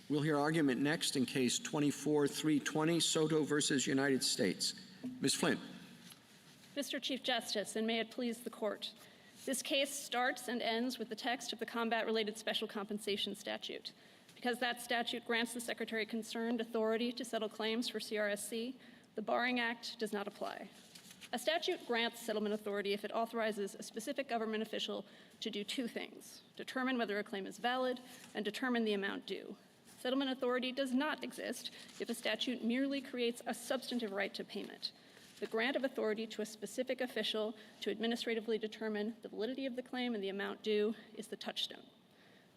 We'll hear argument next in Case 24-320, Soto versus United States. Ms. Flint. Mr. Chief Justice, and may it please the Court, this case starts and ends with the text of the Combat-Related Special Compensation Statute. Because that statute grants the Secretary concerned authority to settle claims for CRSC, the Barring Act does not apply. A statute grants settlement authority if it authorizes a specific government official to do two things: determine whether a claim is valid and determine the amount due. Settlement authority does not exist if a statute merely creates a substantive right to payment. The grant of authority to a specific official to administratively determine the validity of the claim and the amount due is the touchstone.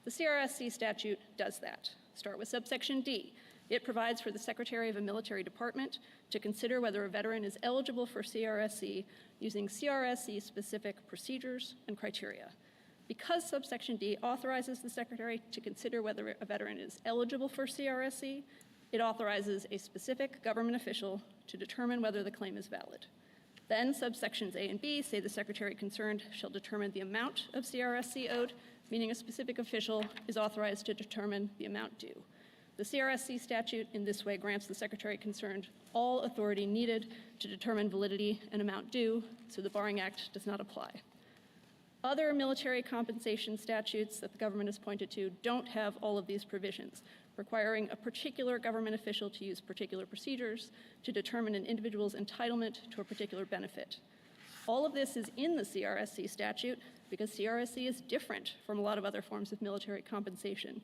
The CRSC statute does that. Start with subsection D. It provides for the Secretary of a military department to consider whether a veteran is eligible for CRSC using CRSC-specific procedures and criteria. Because subsection D authorizes the Secretary to consider whether a veteran is eligible for CRSC, it authorizes a specific government official to determine whether the claim is valid. Then subsections A and B say the Secretary concerned shall determine the amount of CRSC owed, meaning a specific official is authorized to determine the amount due. The CRSC statute in this way grants the Secretary concerned all authority needed to determine validity and amount due, so the Barring Act does not apply. Other military compensation statutes that the government has pointed to don't have all of these provisions, requiring a particular government official to use particular procedures to determine an individual's entitlement to a particular benefit. All of this is in the CRSC statute because CRSC is different from a lot of other forms of military compensation.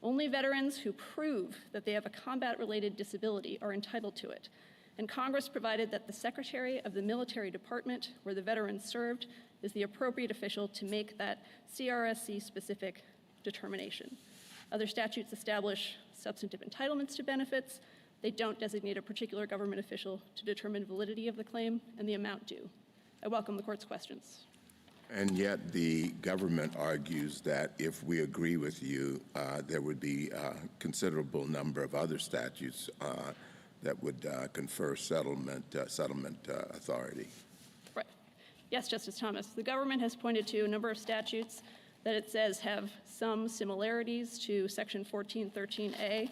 Only veterans who prove that they have a combat-related disability are entitled to it. And Congress provided that the Secretary of the military department where the veteran served is the appropriate official to make that CRSC-specific determination. Other statutes establish substantive entitlements to benefits. They don't designate a particular government official to determine validity of the claim and the amount due. I welcome the Court's questions. And yet the government argues that if we agree with you, there would be a considerable number of other statutes that would confer settlement authority. Right. Yes, Justice Thomas. The government has pointed to a number of statutes that it says have some similarities to Section 1413A.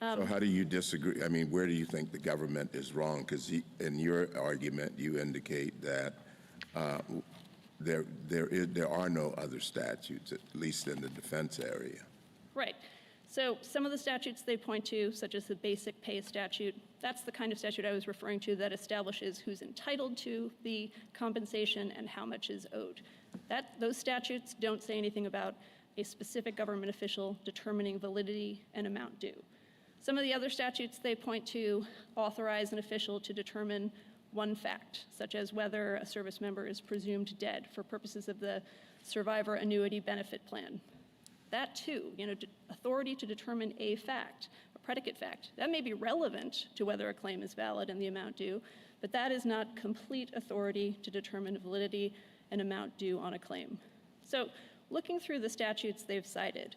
So how do you disagree? I mean, where do you think the government is wrong? Because in your argument, you indicate that there are no other statutes, at least in the defense area. Right. So some of the statutes they point to, such as the basic pay statute, that's the kind of statute I was referring to that establishes who's entitled to the compensation and how much is owed. Those statutes don't say anything about a specific government official determining validity and amount due. Some of the other statutes they point to authorize an official to determine one fact, such as whether a service member is presumed dead for purposes of the survivor annuity benefit plan. That too, authority to determine a fact, a predicate fact, that may be relevant to whether a claim is valid and the amount due, but that is not complete authority to determine validity and amount due on a claim. So looking through the statutes they've cited,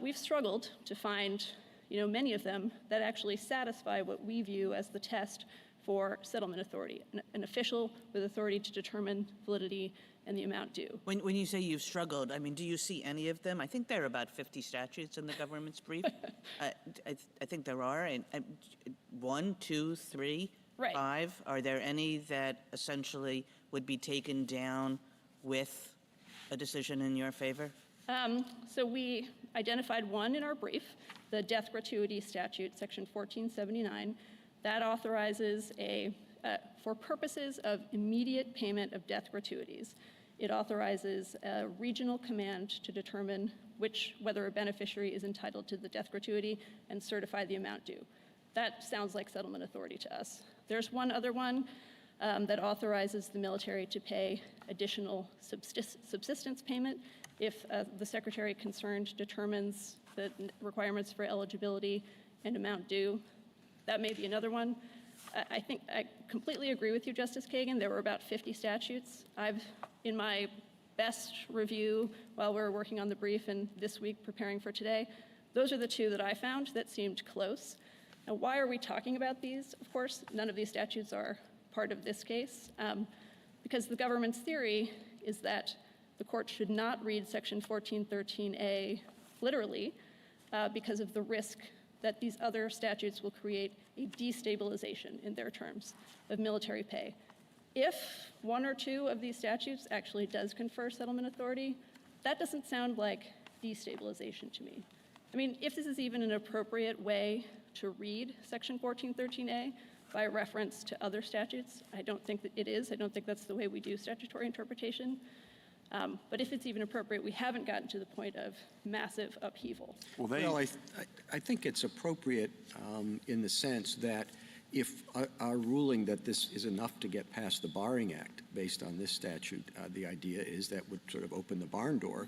we've struggled to find many of them that actually satisfy what we view as the test for settlement authority, an official with authority to determine validity and the amount due. When you say you've struggled, I mean, do you see any of them? I think there are about 50 statutes in the government's brief. I think there are. And 1, 2, 3, right. 5. Are there any that essentially would be taken down with a decision in your favor? So we identified one in our brief, the death gratuity statute, Section 1479. That authorizes for purposes of immediate payment of death gratuities, it authorizes a regional command to determine whether a beneficiary is entitled to the death gratuity and certify the amount due. That sounds like settlement authority to us. There's one other one that authorizes the military to pay additional subsistence payment if the secretary concerned determines the requirements for eligibility and amount due. That may be another one. I think I completely agree with you, Justice Kagan. There were about 50 statutes. In my best review while we were working on the brief and this week preparing for today, those are the two that I found that seemed close. Now, why are we talking about these? Of course, none of these statutes are part of this case, because the government's theory is that the court should not read Section 1413A literally, because of the risk that these other statutes will create a destabilization in their terms of military pay. If one or two of these statutes actually does confer settlement authority, that doesn't sound like destabilization to me. I mean, if this is even an appropriate way to read Section 1413A by reference to other statutes, I don't think that it is. I don't think that's the way we do statutory interpretation. But if it's even appropriate, we haven't gotten to the point of massive upheaval. Well, I think it's appropriate in the sense that if our ruling that this is enough to get past the Barring Act based on this statute, the idea is that would sort of open the barn door,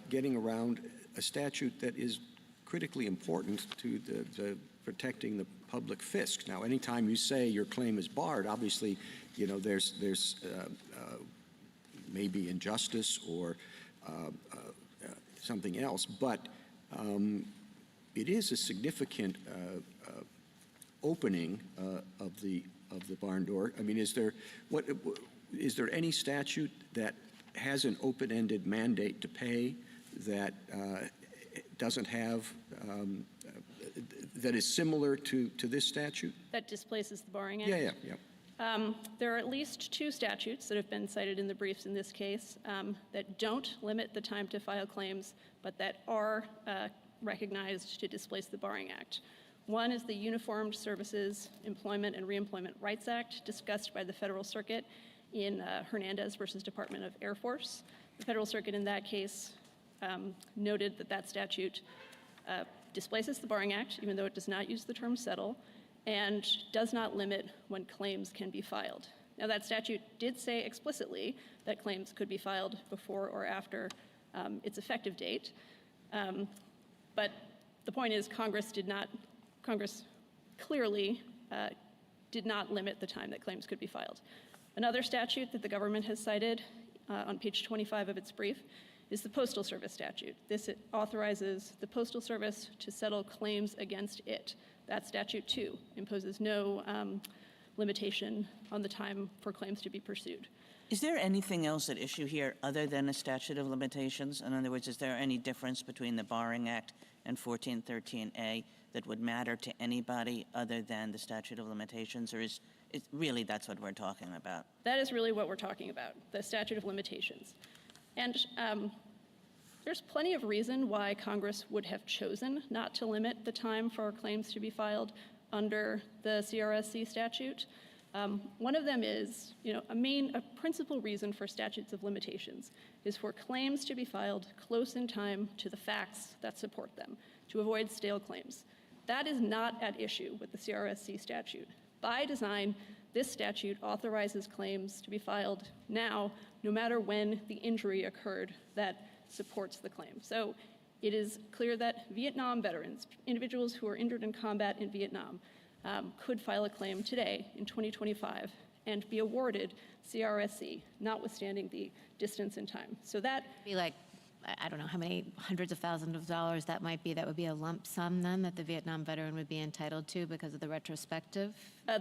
getting around a statute that is critically important to the protecting the public fisc. Now, anytime you say your claim is barred, obviously, you know, there's maybe injustice or something else, but it is a significant opening of the barn door. I mean, is there any statute that has an open-ended mandate to pay that doesn't have that is similar to this statute? That displaces the Barring Act? Yeah. There are at least two statutes that have been cited in the briefs in this case that don't limit the time to file claims, but that are recognized to displace the Barring Act. One is the Uniformed Services Employment and Reemployment Rights Act, discussed by the Federal Circuit in Hernandez versus Department of Air Force. The Federal Circuit in that case noted that that statute displaces the Barring Act, even though it does not use the term settle, and does not limit when claims can be filed. Now, that statute did say explicitly that claims could be filed before or after its effective date, but the point is Congress clearly did not limit the time that claims could be filed. Another statute that the government has cited on page 25 of its brief is the Postal Service statute. This authorizes the Postal Service to settle claims against it. That statute, too, imposes no limitation on the time for claims to be pursued. Is there anything else at issue here other than a statute of limitations? In other words, is there any difference between the Barring Act and 1413A that would matter to anybody other than the statute of limitations, or is it really that's what we're talking about? That is really what we're talking about, the statute of limitations. And there's plenty of reason why Congress would have chosen not to limit the time for claims to be filed under the CRSC statute. One of them is, a principal reason for statutes of limitations is for claims to be filed close in time to the facts that support them, to avoid stale claims. That is not at issue with the CRSC statute. By design, this statute authorizes claims to be filed now, no matter when the injury occurred that supports the claim. So it is clear that Vietnam veterans, individuals who were injured in combat in Vietnam, could file a claim today in 2025 and be awarded CRSC, notwithstanding the distance in time. So that Be like, I don't know how many hundreds of thousands of dollars that might be. That would be a lump sum then that the Vietnam veteran would be entitled to because of the retrospective?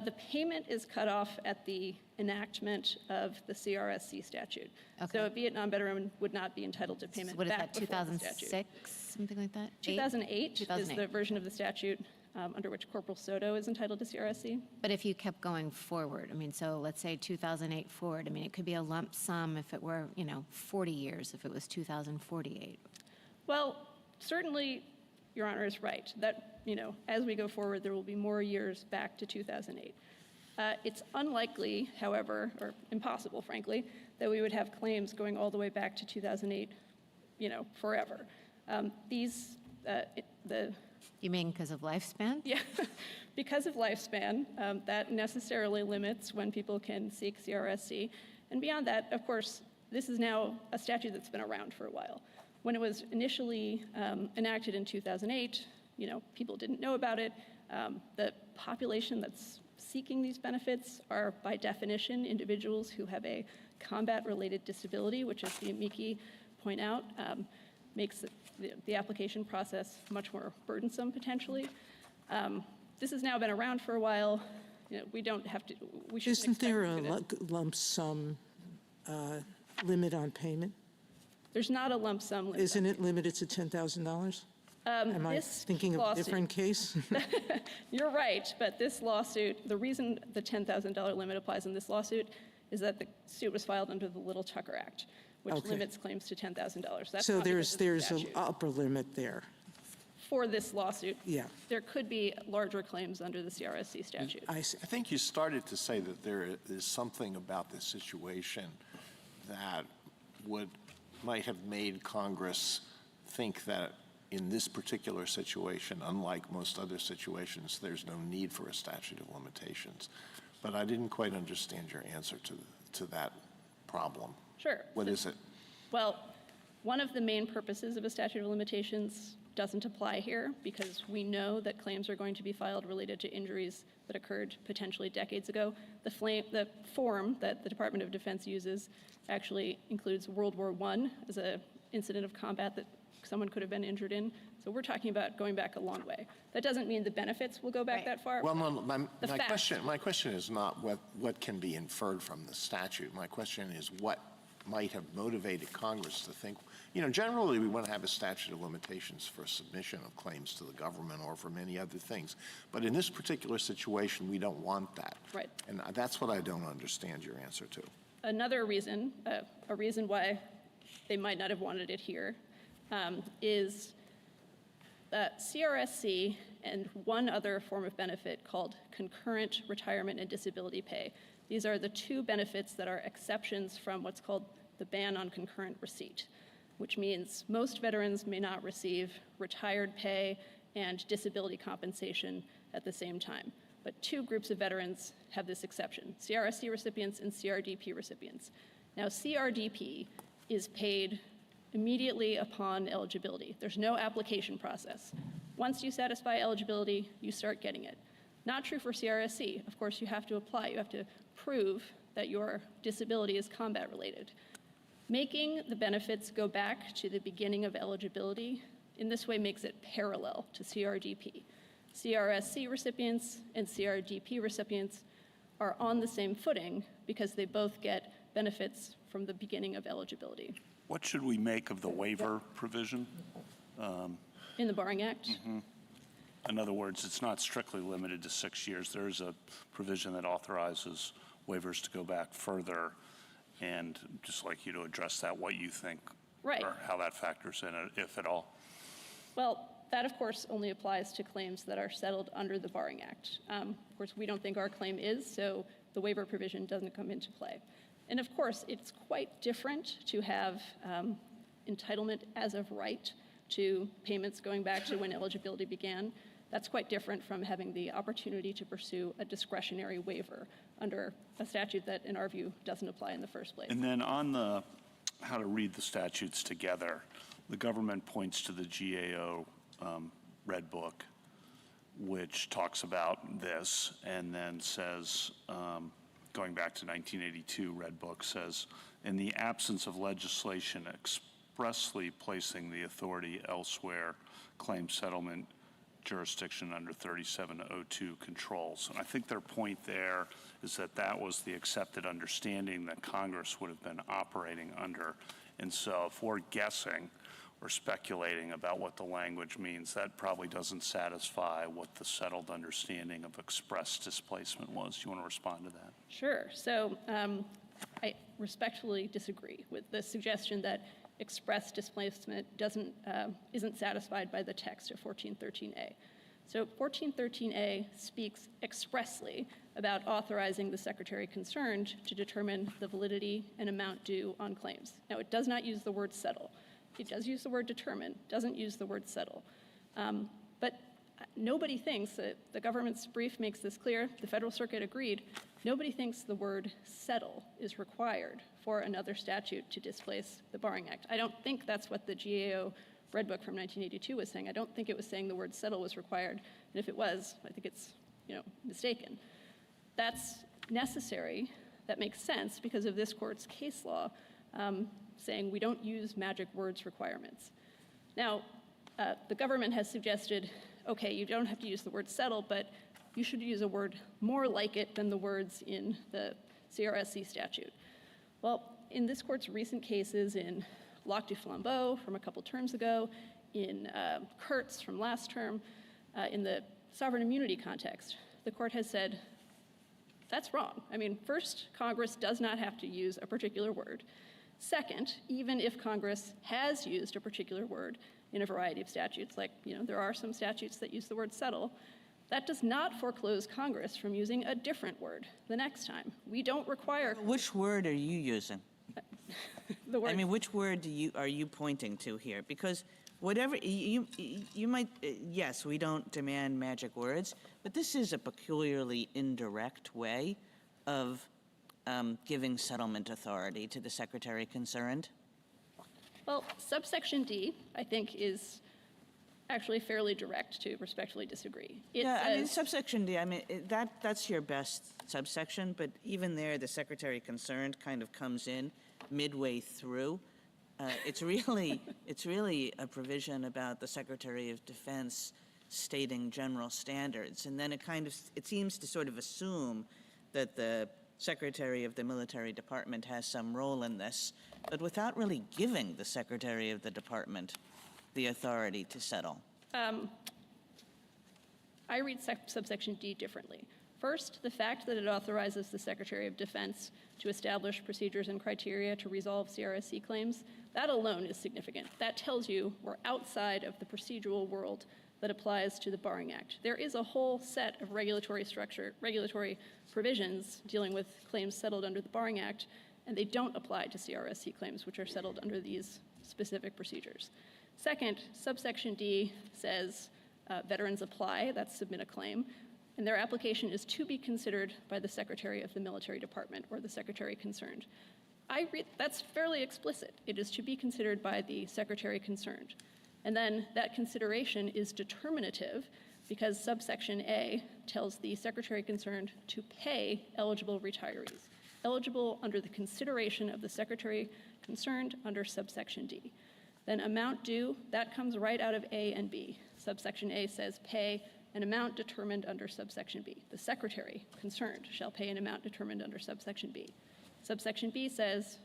the payment is cut off at the enactment of the CRSC statute. Okay. So a Vietnam veteran would not be entitled to payment What is back that, before the statute. 2006, something like that? 2008 is 2008. the version of the statute under which Corporal Soto is entitled to CRSC. But if you kept going forward, so let's say 2008 forward, it could be a lump sum if it were, 40 years, if it was 2048. Well, certainly, Your Honor is right, that, as we go forward, there will be more years back to 2008. It's unlikely, however, or impossible, frankly, that we would have claims going all the way back to 2008, forever. You mean because of lifespan? Yeah, because of lifespan, that necessarily limits when people can seek CRSC. And beyond that, of course, this is now a statute that's been around for a while. When it was initially enacted in 2008, people didn't know about it. The population that's seeking these benefits are, by definition, individuals who have a combat-related disability, which, as the amici point out, makes the application process much more burdensome, potentially. This has now been around for a while. We don't have to, we shouldn't Isn't there a expect it. lump sum limit on payment? There's not a lump sum limit. Isn't it limited to $10,000? Am I This thinking of a lawsuit- different case? You're right, but this lawsuit, the reason the $10,000 limit applies in this lawsuit is that the suit was filed under the Little Tucker Act, which Okay. limits claims to $10,000. That's So not because there's of the an statute. upper limit there. For this lawsuit, Yeah. there could be larger claims under the CRSC statute. I see. I think you started to say that there is something about this situation that might have made Congress think that in this particular situation, unlike most other situations, there's no need for a statute of limitations. But I didn't quite understand your answer to that problem. Sure. What is it? Well, one of the main purposes of a statute of limitations doesn't apply here because we know that claims are going to be filed related to injuries that occurred potentially decades ago. The form that the Department of Defense uses actually includes World War I as an incident of combat that someone could have been injured in. So we're talking about going back a long way. That doesn't mean the benefits will go back Right. that far. Well, no, The facts. my question is not what can be inferred from the statute. My question is what might have motivated Congress to think, generally we want to have a statute of limitations for submission of claims to the government or for many other things. But in this particular situation, we don't want that. Right. And that's what I don't understand your answer to. Another reason, a reason why they might not have wanted it here, is that CRSC and one other form of benefit called concurrent retirement and disability pay. These are the two benefits that are exceptions from what's called the ban on concurrent receipt, which means most veterans may not receive retired pay and disability compensation at the same time. But two groups of veterans have this exception, CRSC recipients and CRDP recipients. Now, CRDP is paid immediately upon eligibility. There's no application process. Once you satisfy eligibility, you start getting it. Not true for CRSC. Of course, you have to apply. You have to prove that your disability is combat related. Making the benefits go back to the beginning of eligibility in this way makes it parallel to CRDP. CRSC recipients and CRDP recipients are on the same footing because they both get benefits from the beginning of eligibility. What should we make of the waiver provision? In the Barring Act, In other words, it's not strictly limited to 6 years. There is a provision that authorizes waivers to go back further, and just like you to address that, what you think Right. or how that factors in, if at all. well, that of course only applies to claims that are settled under the Barring Act. Of course, we don't think our claim is, so the waiver provision doesn't come into play. And of course, it's quite different to have entitlement as of right to payments going back to when eligibility began. That's quite different from having the opportunity to pursue a discretionary waiver under a statute that, in our view, doesn't apply in the first place. And then on the how to read the statutes together, the government points to the GAO Red Book, which talks about this, and then says, going back to 1982, Red Book says, in the absence of legislation expressly placing the authority elsewhere, claim settlement jurisdiction under 3702 controls. And I think their point there is that that was the accepted understanding that Congress would have been operating under. And so if we're guessing or speculating about what the language means, that probably doesn't satisfy what the settled understanding of express displacement was. Do you want to respond to that? Sure. So I respectfully disagree with the suggestion that express displacement isn't satisfied by the text of 1413A. So 1413A speaks expressly about authorizing the secretary concerned to determine the validity and amount due on claims. Now, it does not use the word settle. It does use the word determine, doesn't use the word settle. But nobody thinks, the government's brief makes this clear, the Federal Circuit agreed, nobody thinks the word settle is required for another statute to displace the Barring Act. I don't think that's what the GAO Red Book from 1982 was saying. I don't think it was saying the word settle was required. And if it was, I think it's mistaken. That's necessary. That makes sense because of this court's case law saying we don't use magic words requirements. Now, the government has suggested, okay, you don't have to use the word settle, but you should use a word more like it than the words in the CRSC statute. Well, in this court's recent cases in Lac du Flambeau from a couple terms ago, in Kurtz from last term, in the sovereign immunity context, the court has said, that's wrong. I mean, first, Congress does not have to use a particular word. Second, even if Congress has used a particular word in a variety of statutes, like, there are some statutes that use the word settle, that does not foreclose Congress from using a different word the next time. We don't require Which word are you using? the word. I mean, which word are you pointing to here? Because whatever, you might, yes, we don't demand magic words, but this is a peculiarly indirect way of giving settlement authority to the secretary concerned. Well, subsection D, I think, is actually fairly direct to respectfully disagree. It Yeah, I mean, says- subsection D, I mean, that's your best subsection, but even there, the secretary concerned kind of comes in midway through. It's really a provision about the Secretary of Defense stating general standards, and then it seems to sort of assume that the Secretary of the Military Department has some role in this, but without really giving the Secretary of the Department the authority to settle. I read subsection D differently. First, the fact that it authorizes the Secretary of Defense to establish procedures and criteria to resolve CRSC claims, that alone is significant. That tells you we're outside of the procedural world that applies to the Barring Act. There is a whole set of regulatory provisions dealing with claims settled under the Barring Act, and they don't apply to CRSC claims, which are settled under these specific procedures. Second, subsection D says veterans apply, that's submit a claim, and their application is to be considered by the Secretary of the Military Department or the Secretary concerned. That's fairly explicit. It is to be considered by the Secretary concerned. And then that consideration is determinative because subsection A tells the Secretary concerned to pay eligible retirees, eligible under the consideration of the Secretary concerned under subsection D. Then amount due, that comes right out of A and B. Subsection A says pay an amount determined under subsection B. The Secretary concerned shall pay an amount determined under subsection B. Subsection B says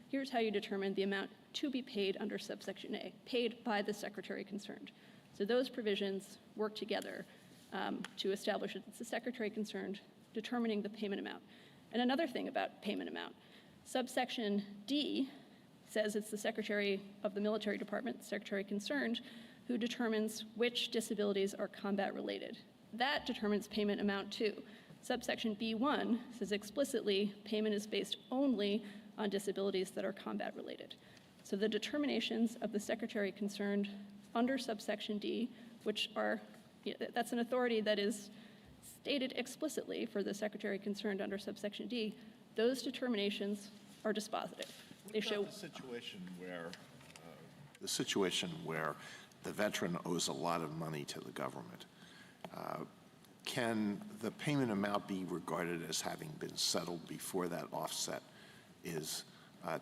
here's how you determine the amount to be paid under subsection A, paid by the Secretary concerned. So those provisions work together to establish that it's the Secretary concerned determining the payment amount. And another thing about payment amount, subsection D says it's the Secretary of the Military Department, the Secretary concerned, who determines which disabilities are combat related. That determines payment amount too. Subsection B1 says explicitly payment is based only on disabilities that are combat related. So the determinations of the Secretary concerned under subsection D, that's an authority that is stated explicitly for the Secretary concerned under subsection D, those determinations are dispositive. They show the situation where the veteran owes a lot of money to the government. Can the payment amount be regarded as having been settled before that offset is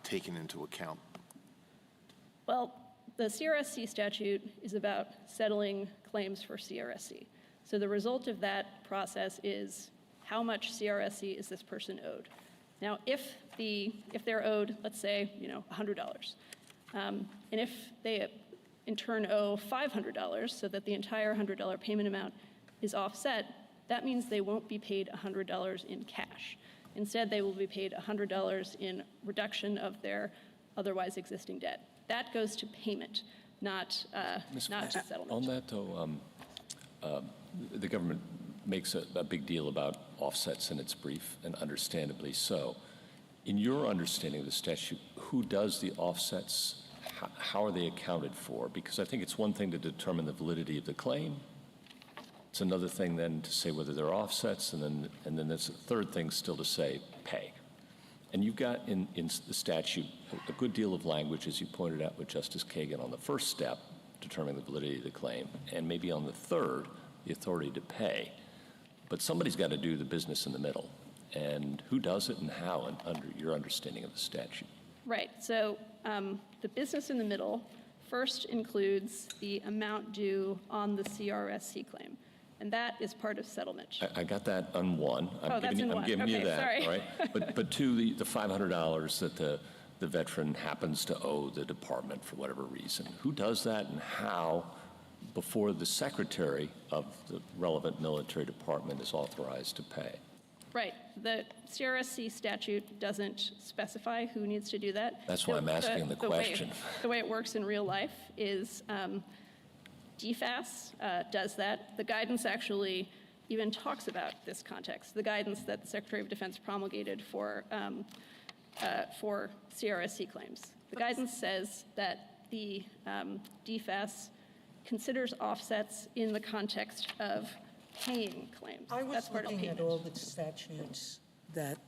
taken into account? Well, the CRSC statute is about settling claims for CRSC. So the result of that process is how much CRSC is this person owed. Now, if they're owed, let's say, $100, and if they in turn owe $500 so that the entire $100 payment amount is offset, that means they won't be paid $100 in cash. Instead, they will be paid $100 in reduction of their otherwise existing debt. That goes to payment, not to settlement. On that, though, the government makes a big deal about offsets in its brief, and understandably so. In your understanding of the statute, who does the offsets? How are they accounted for? Because I think it's one thing to determine the validity of the claim. It's another thing then to say whether they're offsets, and then there's a third thing still to say pay. And you've got in the statute a good deal of language, as you pointed out with Justice Kagan, on the first step, determining the validity of the claim, and maybe on the third, the authority to pay. But somebody's got to do the business in the middle. And who does it and how, and under your understanding of the statute? Right. So the business in the middle first includes the amount due on the CRSC claim. And that is part of settlement. I got that on one. That's in one. I'm giving you Okay, that, sorry. right? But two, the $500 that the the veteran happens to owe the department for whatever reason. Who does that and how before the secretary of the relevant military department is authorized to pay? Right. The CRSC statute doesn't specify who needs to do that. That's why I'm asking the question. The way it works in real life is DFAS does that. The guidance actually even talks about this context, the guidance that the Secretary of Defense promulgated for CRSC claims. The guidance says that the DFAS considers offsets in the context of paying claims. I was That's part of looking at payment. all the statutes that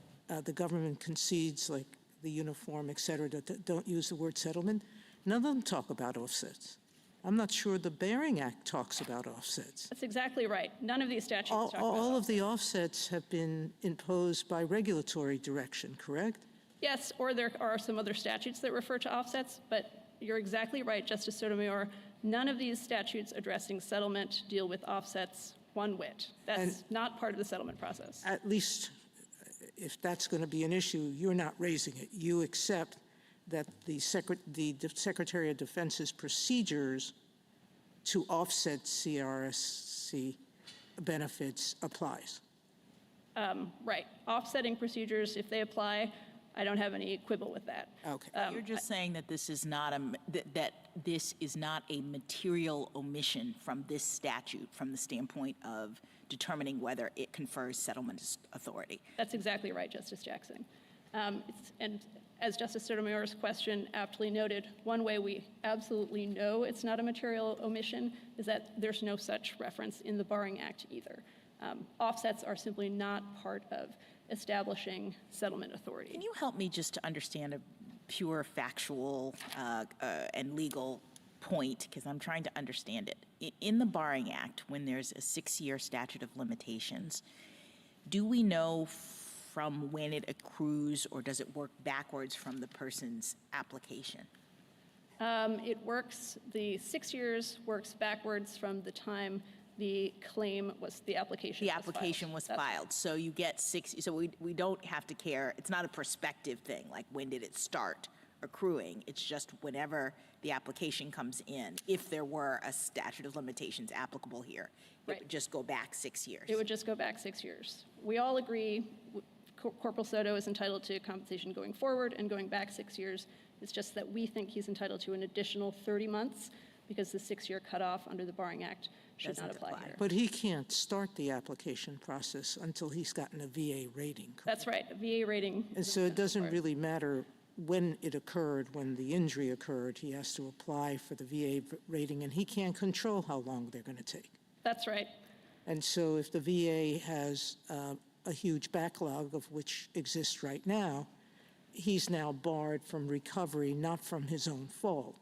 the government concedes, like the uniform, et cetera, that don't use the word settlement. None of them talk about offsets. I'm not sure the Bearing Act talks about offsets. That's exactly right. None of these statutes talk about All of the offsets. offsets have been imposed by regulatory direction, correct? Yes, or there are some other statutes that refer to offsets, but you're exactly right, Justice Sotomayor. None of these statutes addressing settlement deal with offsets one whit. That's not part of the settlement process. At least if that's going to be an issue, you're not raising it. You accept that the Secretary of Defense's procedures to offset CRSC benefits applies. Right. Offsetting procedures, if they apply, I don't have any quibble with that. Okay. You're just saying that this is not that this is not a material omission from this statute from the standpoint of determining whether it confers settlement authority. That's exactly right, Justice Jackson. And as Justice Sotomayor's question aptly noted, one way we absolutely know it's not a material omission is that there's no such reference in the Barring Act either. Offsets are simply not part of establishing settlement authority. Can you help me just to understand a pure factual and legal point, because I'm trying to understand it. In the Barring Act, when there's a 6-year statute of limitations, do we know from when it accrues, or does it work backwards from the person's application? It works, the 6 years works backwards from the time the claim was, the application was filed. The application was filed. So you get 6, so we don't have to care, it's not a prospective thing, like when did it start accruing? It's just whenever the application comes in, if there were a statute of limitations applicable here, it Right. would just go back 6 years. It would just go back 6 years. We all agree Corporal Soto is entitled to compensation going forward and going back 6 years. It's just that we think he's entitled to an additional 30 months because the 6-year cutoff under the Barring Act should not apply here. But he can't start the application process until he's gotten a VA rating, correct? That's right, a VA rating. And so it doesn't really matter when it occurred, when the injury occurred. He has to apply for the VA rating, and he can't control how long they're going to take. That's right. And so if the VA has a huge backlog, of which exists right now, he's now barred from recovery, not from his own fault,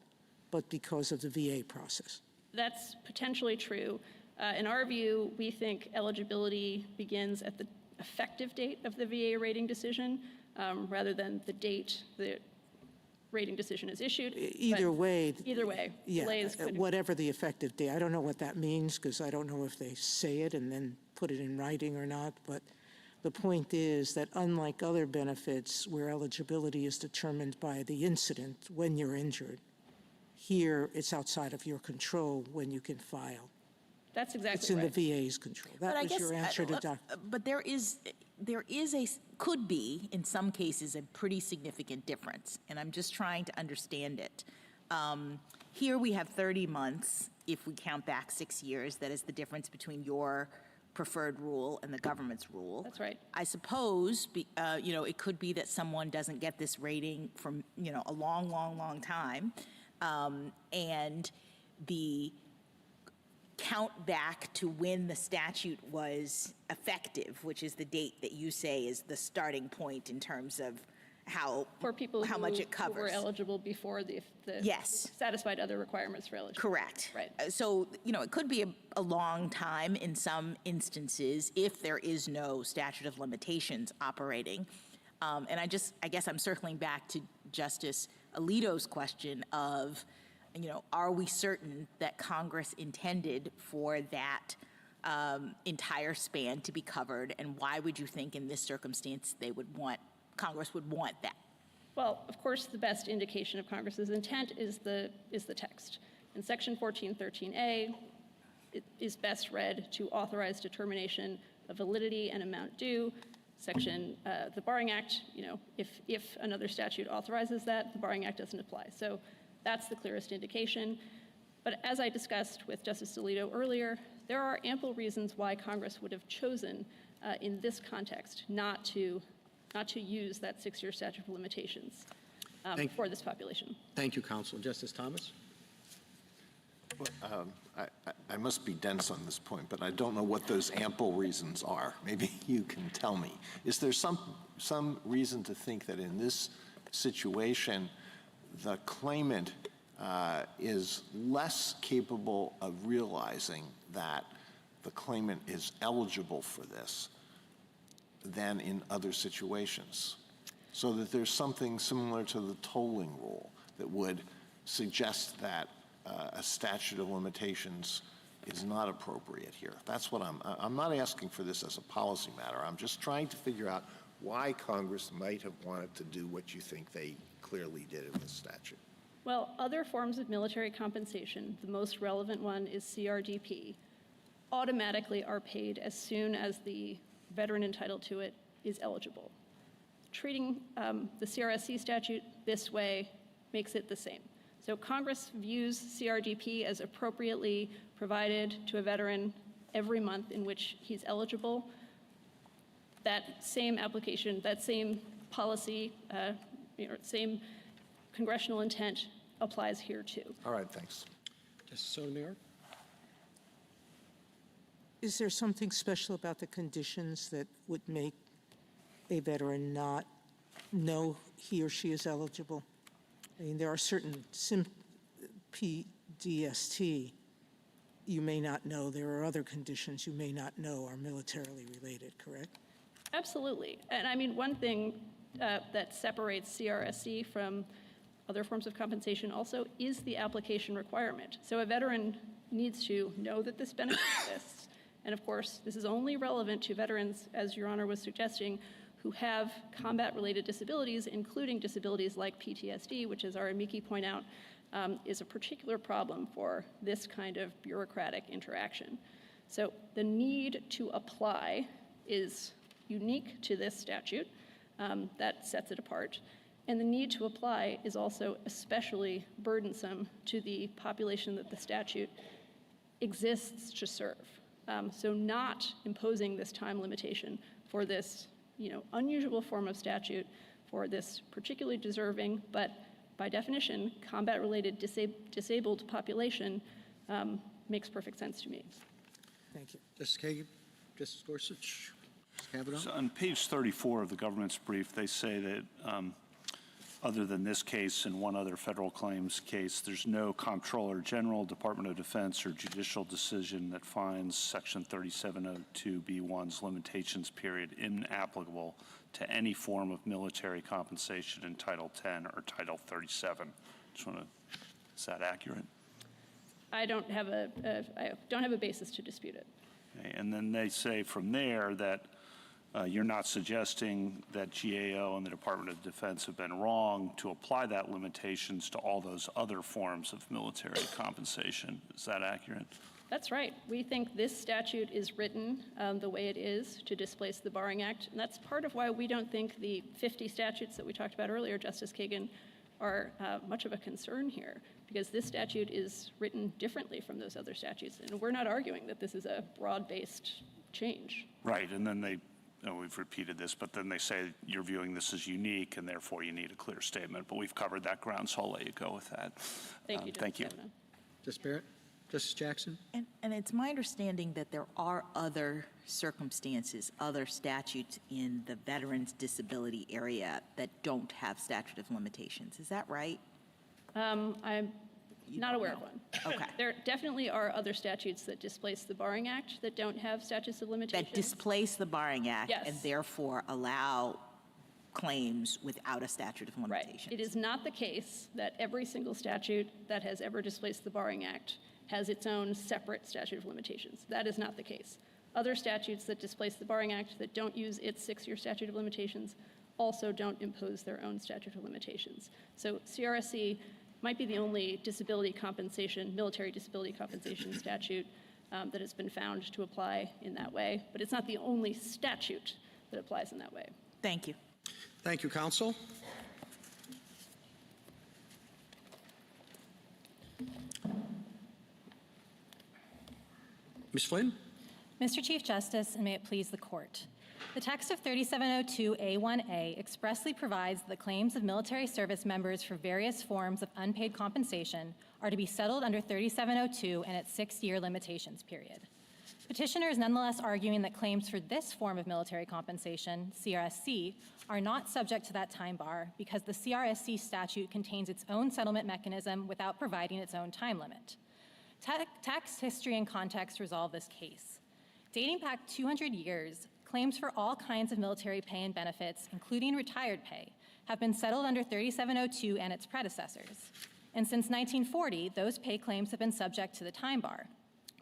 but because of the VA process. That's potentially true. In our view, we think eligibility begins at the effective date of the VA rating decision rather than the date the rating decision is issued. Either But way. Either way, Yeah, delays could. whatever the effective date. I don't know what that means because I don't know if they say it and then put it in writing or not. But the point is that unlike other benefits where eligibility is determined by the incident when you're injured, here it's outside of your control when you can file. That's It's exactly in right. the VA's control. That was your answer to Dr. But there is could be, in some cases, a pretty significant difference, and I'm just trying to understand it. Here we have 30 months, if we count back 6 years, that is the difference between your preferred rule and the government's rule. That's right. I suppose, it could be that someone doesn't get this rating from, a long, long, long time, and the count back to when the statute was effective, which is the date that you say is the starting point in terms of how much it covers. Who were eligible before the Yes. satisfied other requirements for eligibility. Correct. Right. So, it could be a long time in some instances if there is no statute of limitations operating. And I guess I'm circling back to Justice Alito's question of, are we certain that Congress intended for that entire span to be covered, and why would you think in this circumstance Congress would want that? Well, of course, the best indication of Congress's intent is the text. In Section 1413A, it is best read to authorize determination of validity and amount due. The Barring Act, if another statute authorizes that, the Barring Act doesn't apply. So that's the clearest indication. But as I discussed with Justice Alito earlier, there are ample reasons why Congress would have chosen in this context not to use that 6-year statute of limitations for this population. Thank you, counsel. Justice Thomas? I must be dense on this point, but I don't know what those ample reasons are. Maybe you can tell me. Is there some reason to think that in this situation, the claimant is less capable of realizing that the claimant is eligible for this than in other situations? So that there's something similar to the tolling rule that would suggest that a statute of limitations is not appropriate here. That's what I'm not asking for this as a policy matter. I'm just trying to figure out why Congress might have wanted to do what you think they clearly did in this statute. Well, other forms of military compensation, the most relevant one is CRDP, automatically are paid as soon as the veteran entitled to it is eligible. Treating the CRSC statute this way makes it the same. So Congress views CRDP as appropriately provided to a veteran every month in which he's eligible. That same application, that same policy, same congressional intent applies here too. All right, thanks. Justice Sotomayor? Is there something special about the conditions that would make a veteran not know he or she is eligible? I mean, there are certain PDST you may not know. There are other conditions you may not know are militarily related, correct? Absolutely. And I mean, one thing that separates CRSC from other forms of compensation also is the application requirement. So a veteran needs to know that this benefit exists. And of course, this is only relevant to veterans, as Your Honor was suggesting, who have combat-related disabilities, including disabilities like PTSD, which, as our amici point out, is a particular problem for this kind of bureaucratic interaction. So the need to apply is unique to this statute. That sets it apart. And the need to apply is also especially burdensome to the population that the statute exists to serve. So not imposing this time limitation for this unusual form of statute for this particularly deserving, but by definition, combat-related disabled population makes perfect sense to me. Thank you. Justice Kagan? Justice Gorsuch? Justice Kavanaugh? So on page 34 of the government's brief, they say that other than this case and one other federal claims case, there's no Comptroller General, Department of Defense, or judicial decision that finds Section 3702B1's limitations period inapplicable to any form of military compensation in Title 10 or Title 37. Is that accurate? I don't have a basis to dispute it. Okay, and then they say from there that you're not suggesting that GAO and the Department of Defense have been wrong to apply that limitations to all those other forms of military compensation. Is that accurate? That's right. We think this statute is written the way it is to displace the Barring Act, and that's part of why we don't think the 50 statutes that we talked about earlier, Justice Kagan, are much of a concern here, because this statute is written differently from those other statutes, and we're not arguing that this is a broad-based change. Right, and then we've repeated this, but then they say you're viewing this as unique, and therefore you need a clear statement. But we've covered that ground, so I'll let you go with that. Thank you, Justice Thank you. Kavanaugh. Justice Barrett? Justice Jackson? And it's my understanding that there are other circumstances, other statutes in the veterans' disability area that don't have statute of limitations. Is that right? I'm not aware of one. Okay. There definitely are other statutes that displace the Barring Act that don't have statutes of limitations. That displace the Barring Act Yes. and therefore allow claims without a statute of limitations. Right. It is not the case that every single statute that has ever displaced the Barring Act has its own separate statute of limitations. That is not the case. Other statutes that displace the Barring Act that don't use its 6-year statute of limitations also don't impose their own statute of limitations. So CRSC might be the only disability compensation, military disability compensation statute that has been found to apply in that way, but it's not the only statute that applies in that way. Thank you. Thank you, counsel. Ms. Flynn? Mr. Chief Justice, and may it please the court. The text of 3702A1A expressly provides that the claims of military service members for various forms of unpaid compensation are to be settled under 3702 and its 6-year limitations period. Petitioner is nonetheless arguing that claims for this form of military compensation, CRSC, are not subject to that time bar because the CRSC statute contains its own settlement mechanism without providing its own time limit. Text, history, and context resolve this case. Dating back 200 years, claims for all kinds of military pay and benefits, including retired pay, have been settled under 3702 and its predecessors. And since 1940, those pay claims have been subject to the time bar.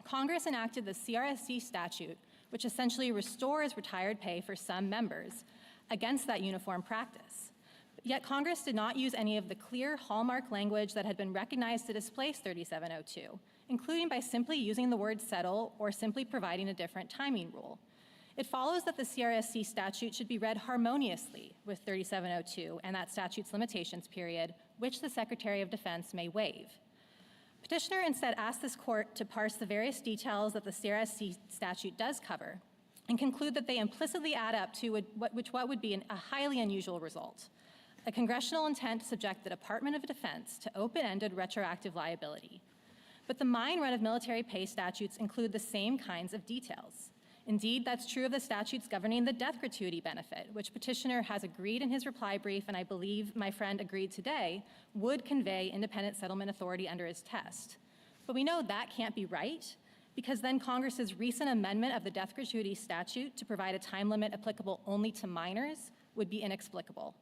Congress enacted the CRSC statute, which essentially restores retired pay for some members, against that uniform practice. Yet Congress did not use any of the clear hallmark language that had been recognized to displace 3702, including by simply using the word settle or simply providing a different timing rule. It follows that the CRSC statute should be read harmoniously with 3702 and that statute's limitations period, which the Secretary of Defense may waive. Petitioner instead asked this court to parse the various details that the CRSC statute does cover and conclude that they implicitly add up to what would be a highly unusual result: a congressional intent to subject the Department of Defense to open-ended retroactive liability. But the mine run of military pay statutes include the same kinds of details. Indeed, that's true of the statutes governing the death gratuity benefit, which Petitioner has agreed in his reply brief, and I believe my friend agreed today, would convey independent settlement authority under his test. But we know that can't be right, because then Congress's recent amendment of the death gratuity statute to provide a time limit applicable only to minors would be inexplicable.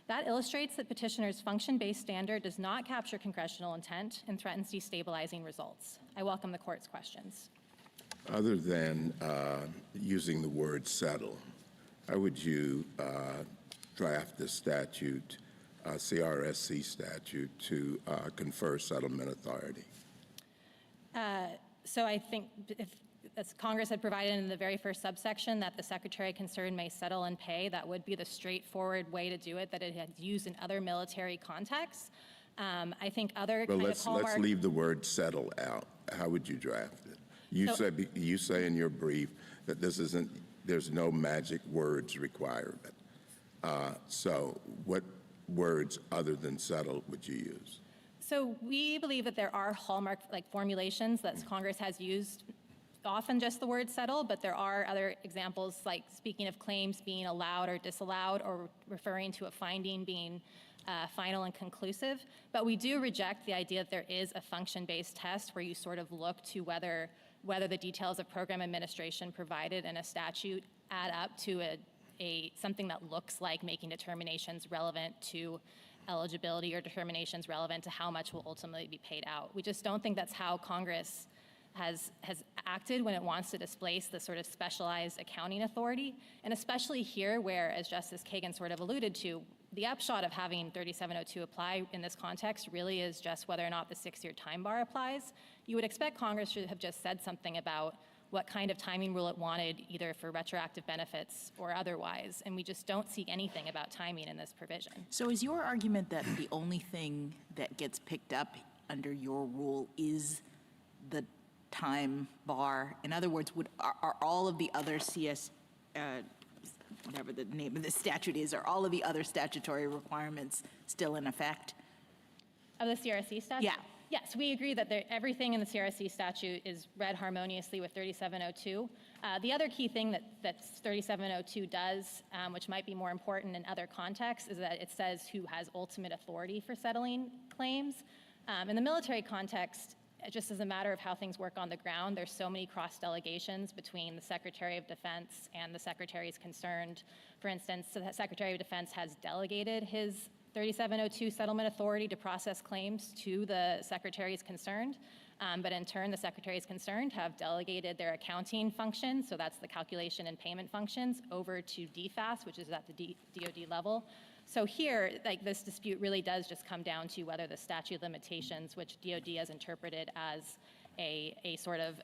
That illustrates that Petitioner's function-based standard does not capture congressional intent and threatens destabilizing results. I welcome the court's questions. Other than using the word settle, how would you draft the statute, CRSC statute, to confer settlement authority? So I think if, as Congress had provided in the very first subsection, that the Secretary concerned may settle and pay, that would be the straightforward way to do it that it had used in other military contexts. I think other Well, kind of hallmark... let's leave the word settle out. How would you draft it? You say in your brief that there's no magic words requirement. So what words other than settle would you use? So we believe that there are hallmark formulations that Congress has used, often just the word settle, but there are other examples like speaking of claims being allowed or disallowed or referring to a finding being final and conclusive. But we do reject the idea that there is a function-based test where you sort of look to whether the details of program administration provided in a statute add up to something that looks like making determinations relevant to eligibility or determinations relevant to how much will ultimately be paid out. We just don't think that's how Congress has acted when it wants to displace the sort of specialized accounting authority, and especially here where, as Justice Kagan sort of alluded to, the upshot of having 3702 apply in this context really is just whether or not the 6-year time bar applies. You would expect Congress should have just said something about what kind of timing rule it wanted, either for retroactive benefits or otherwise, and we just don't see anything about timing in this provision. So is your argument that the only thing that gets picked up under your rule is the time bar? In other words, are all of the other whatever the name of the statute is, are all of the other statutory requirements still in effect? Of the CRSC statute? Yeah. Yes, we agree that everything in the CRSC statute is read harmoniously with 3702. The other key thing that 3702 does, which might be more important in other contexts, is that it says who has ultimate authority for settling claims. In the military context, just as a matter of how things work on the ground, there's so many cross-delegations between the Secretary of Defense and the secretaries concerned. For instance, the Secretary of Defense has delegated his 3702 settlement authority to process claims to the secretaries concerned. But in turn, the secretaries concerned have delegated their accounting functions, so that's the calculation and payment functions, over to DFAS, which is at the DoD level. So here, like, this dispute really does just come down to whether the statute of limitations, which DoD has interpreted as a sort of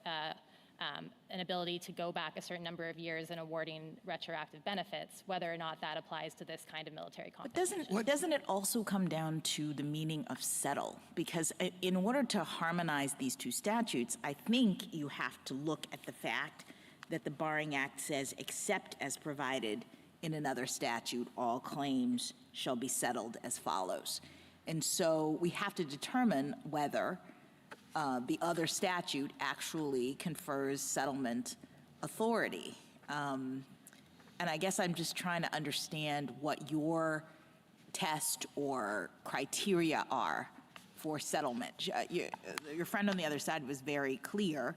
an ability to go back a certain number of years in awarding retroactive benefits, whether or not that applies to this kind of military compensation. But doesn't it also come down to the meaning of settle? Because in order to harmonize these two statutes, I think you have to look at the fact that the Barring Act says, except as provided in another statute, all claims shall be settled as follows. And so we have to determine whether the other statute actually confers settlement authority. And I guess I'm just trying to understand what your test or criteria are for settlement. Your friend on the other side was very clear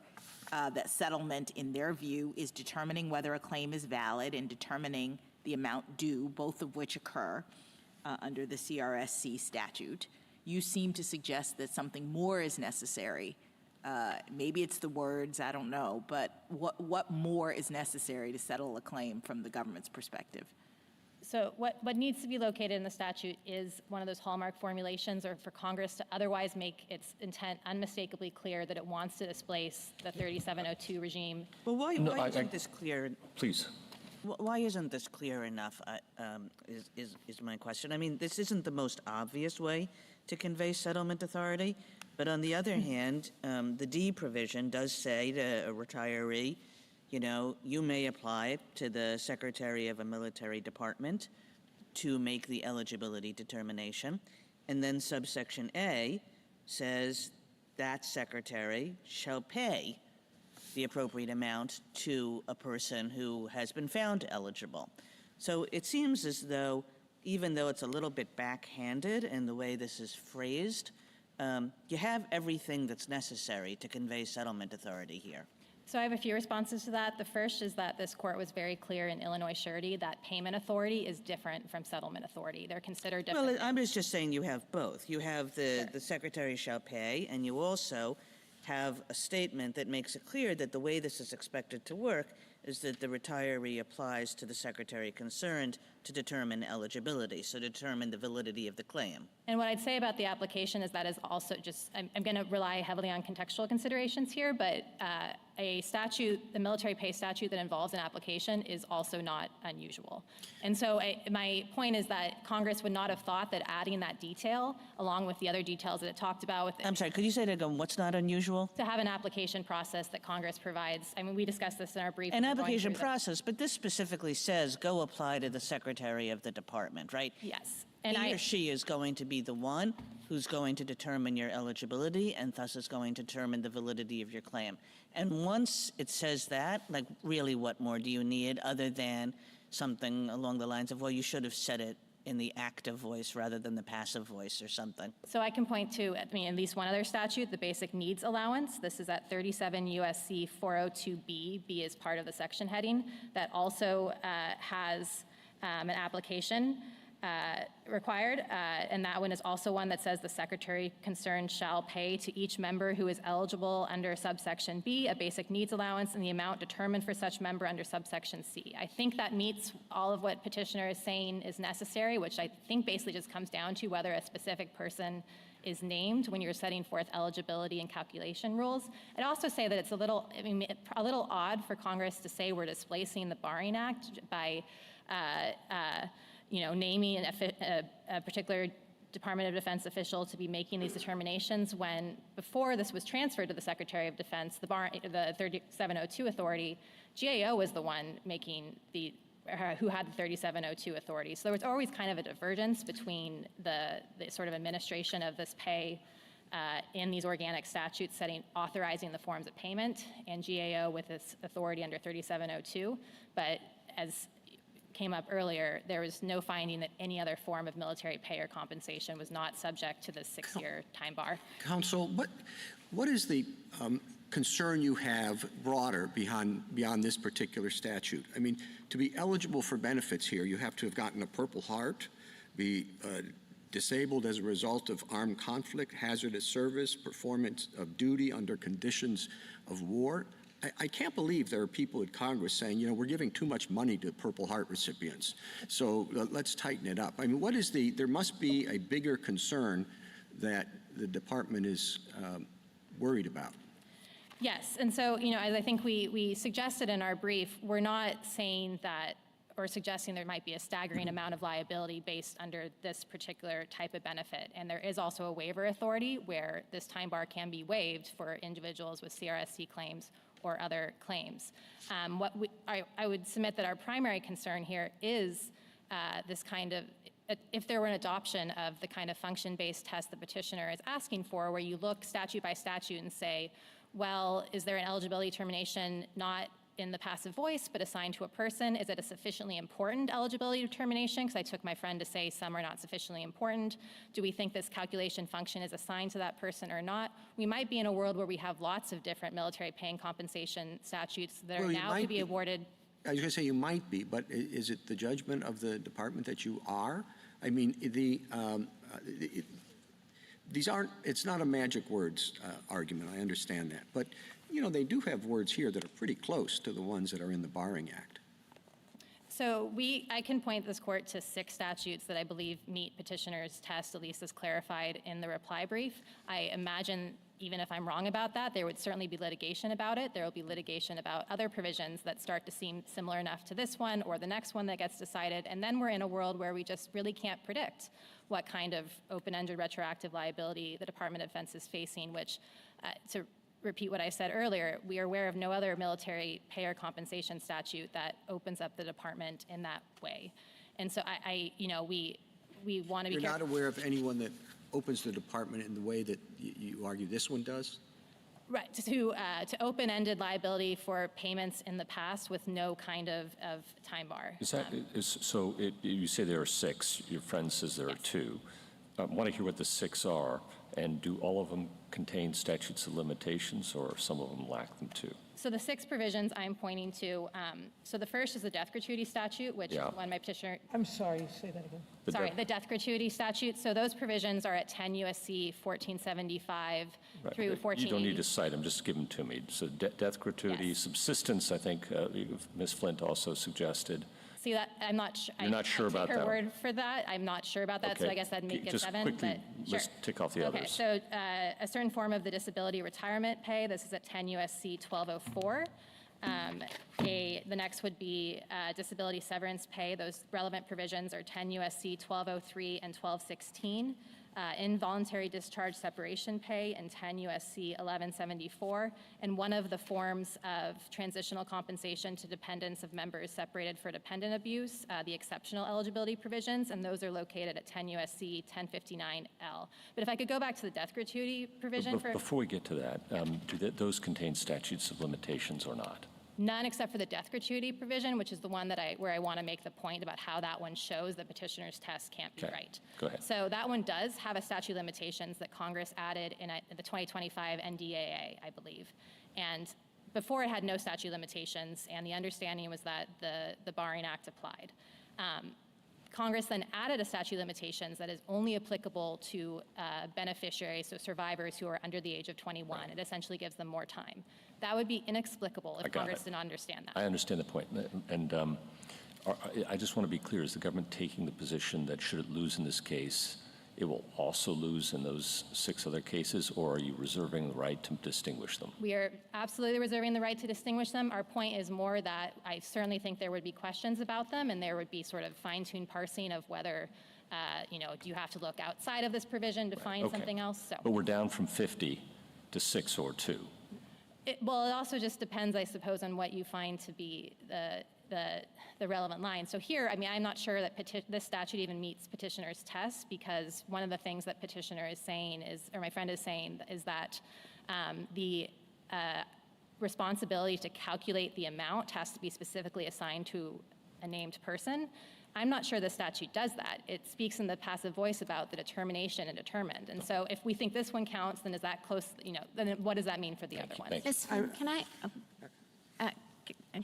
that settlement, in their view, is determining whether a claim is valid and determining the amount due, both of which occur under the CRSC statute. You seem to suggest that something more is necessary. Maybe it's the words, I don't know, but what more is necessary to settle a claim from the government's perspective? So what needs to be located in the statute is one of those hallmark formulations, or for Congress to otherwise make its intent unmistakably clear that it wants to displace the 3702 regime. Well, why isn't this clear? Please. Why isn't this clear enough, is my question. I mean, this isn't the most obvious way to convey settlement authority, but on the other hand, the D provision does say to a retiree, you know, you may apply to the Secretary of a military department to make the eligibility determination. And then subsection A says that secretary shall pay the appropriate amount to a person who has been found eligible. So it seems as though, even though it's a little bit backhanded in the way this is phrased, you have everything that's necessary to convey settlement authority here. So I have a few responses to that. The first is that this court was very clear in Illinois surety that payment authority is different from settlement authority. They're considered different. Well, I was just saying you have both. You have the secretary shall pay, and you also have a statement that makes it clear that the way this is expected to work is that the retiree applies to the secretary concerned to determine eligibility, so determine the validity of the claim. And what I'd say about the application is that is also just, I'm going to rely heavily on contextual considerations here, but a statute, the military pay statute that involves an application is also not unusual. And so my point is that Congress would not have thought that adding that detail, along with the other details that it talked about with I'm sorry, could you say that again? What's not unusual? to have an application process that Congress provides. I mean, we discussed this in our brief. An application process, but this specifically says go apply to the secretary of the department, right? Yes. And he or she is going to be the one who's going to determine your eligibility and thus is going to determine the validity of your claim. And once it says that, like, really what more do you need other than something along the lines of, well, you should have said it in the active voice rather than the passive voice or something? So I can point to, I mean, at least one other statute, the basic needs allowance. This is at 37 USC 402B. B is part of the section heading that also has an application required, and that one is also one that says the secretary concerned shall pay to each member who is eligible under subsection B a basic needs allowance and the amount determined for such member under subsection C. I think that meets all of what Petitioner is saying is necessary, which I think basically just comes down to whether a specific person is named when you're setting forth eligibility and calculation rules. I'd also say that it's a little odd for Congress to say we're displacing the Barring Act by naming a particular Department of Defense official to be making these determinations when, before this was transferred to the Secretary of Defense, the 3702 authority, GAO was the one making who had the 3702 authority. So there was always kind of a divergence between the sort of administration of this pay in these organic statutes authorizing the forms of payment, and GAO with its authority under 3702. But as came up earlier, there was no finding that any other form of military pay or compensation was not subject to the 6-year time bar. Counsel, what is the concern you have broader beyond this particular statute? I mean, to be eligible for benefits here, you have to have gotten a Purple Heart, be disabled as a result of armed conflict, hazardous service, performance of duty under conditions of war. I can't believe there are people in Congress saying, we're giving too much money to Purple Heart recipients, so let's tighten it up. I mean, there must be a bigger concern that the department is worried about. Yes, and so, as I think we suggested in our brief, we're not saying that or suggesting there might be a staggering amount of liability based under this particular type of benefit. And there is also a waiver authority where this time bar can be waived for individuals with CRSC claims or other claims. I would submit that our primary concern here is this kind of, if there were an adoption of the kind of function-based test the petitioner is asking for, where you look statute by statute and say, well, is there an eligibility determination not in the passive voice, but assigned to a person? Is it a sufficiently important eligibility determination? Because I took my friend to say some are not sufficiently important. Do we think this calculation function is assigned to that person or not? We might be in a world where we have lots of different military pay and compensation statutes that are now to be awarded. I was going to say you might be, but is it the judgment of the department that you are? I mean, these aren't, it's not a magic words argument, I understand that. But, they do have words here that are pretty close to the ones that are in the Barring Act. So I can point this court to 6 statutes that I believe meet petitioner's test, at least as clarified in the reply brief. I imagine, even if I'm wrong about that, there would certainly be litigation about it. There will be litigation about other provisions that start to seem similar enough to this one or the next one that gets decided. And then we're in a world where we just really can't predict what kind of open-ended retroactive liability the Department of Defense is facing, which, to repeat what I said earlier, we are aware of no other military pay or compensation statute that opens up the department in that way. And so we want to be You're careful. not aware of anyone that opens the department in the way that you argue this one does? Right, to open-ended liability for payments in the past with no kind of time bar. You say there are 6. Your friend says there are 2. I want to hear what the 6 are, and do all of them contain statutes of limitations, or some of them lack them too? So the 6 provisions I'm pointing to, so the first is the death gratuity statute, which is one my petitioner. I'm sorry, say that again. The death gratuity statute. So those provisions are at 10 U.S.C. 1475 through 1480. You don't need to cite them, just give them to me. So death gratuity, subsistence, I think Ms. Flint also suggested. See, that I'm not sure. You're not sure about that? Her word for that. I'm not sure about that, so I guess that'd make it 7. Quickly, but let's tick off the others. So a certain form of the disability retirement pay. This is at 10 U.S.C. 1204. The next would be disability severance pay. Those relevant provisions are 10 U.S.C. 1203 and 1216. Involuntary discharge separation pay in 10 U.S.C. 1174, and one of the forms of transitional compensation to dependents of members separated for dependent abuse, the exceptional eligibility provisions, and those are located at 10 U.S.C. 1059L. But if I could go back to the death gratuity provision Before we get to that, do those contain statutes of limitations or not? None except for the death gratuity provision, which is the one that where I want to make the point about how that one shows the petitioner's test can't be right. Go ahead. So that one does have a statute of limitations that Congress added in the 2025 NDAA, I believe. And before it had no statute of limitations, and the understanding was that the Barring Act applied. Congress then added a statute of limitations that is only applicable to beneficiaries, so survivors who are under the age of 21. Right. It essentially gives them more time. That would be inexplicable if Congress did not understand that. I understand the point. And I just want to be clear, is the government taking the position that should it lose in this case, it will also lose in those 6 other cases, or are you reserving the right to distinguish them? We are absolutely reserving the right to distinguish them. Our point is more that I certainly think there would be questions about them, and there would be sort of fine-tuned parsing of whether, do you have to look outside of this provision to find something else? So. But we're down from 50 to 6 or 2. It also just depends, I suppose, on what you find to be the relevant line. So here, I'm not sure that this statute even meets petitioner's test, because one of the things that petitioner is saying is, or my friend is saying, is that the responsibility to calculate the amount has to be specifically assigned to a named person. I'm not sure the statute does that. It speaks in the passive voice about the determination and determined. And so if we think this one counts, then is that close, then what does that mean for the other ones? Can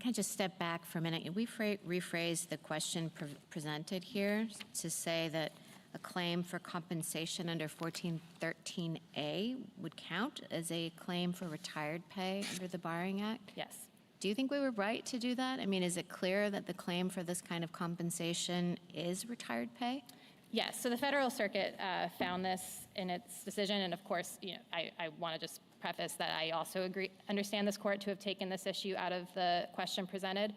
I just step back for a minute? We've rephrased the question presented here to say that a claim for compensation under 1413A would count as a claim for retired pay under the Barring Act? Yes. Do you think we were right to do that? I mean, is it clear that the claim for this kind of compensation is retired pay? Yes, so the Federal Circuit found this in its decision, and of course, I want to just preface that I also understand this court to have taken this issue out of the question presented,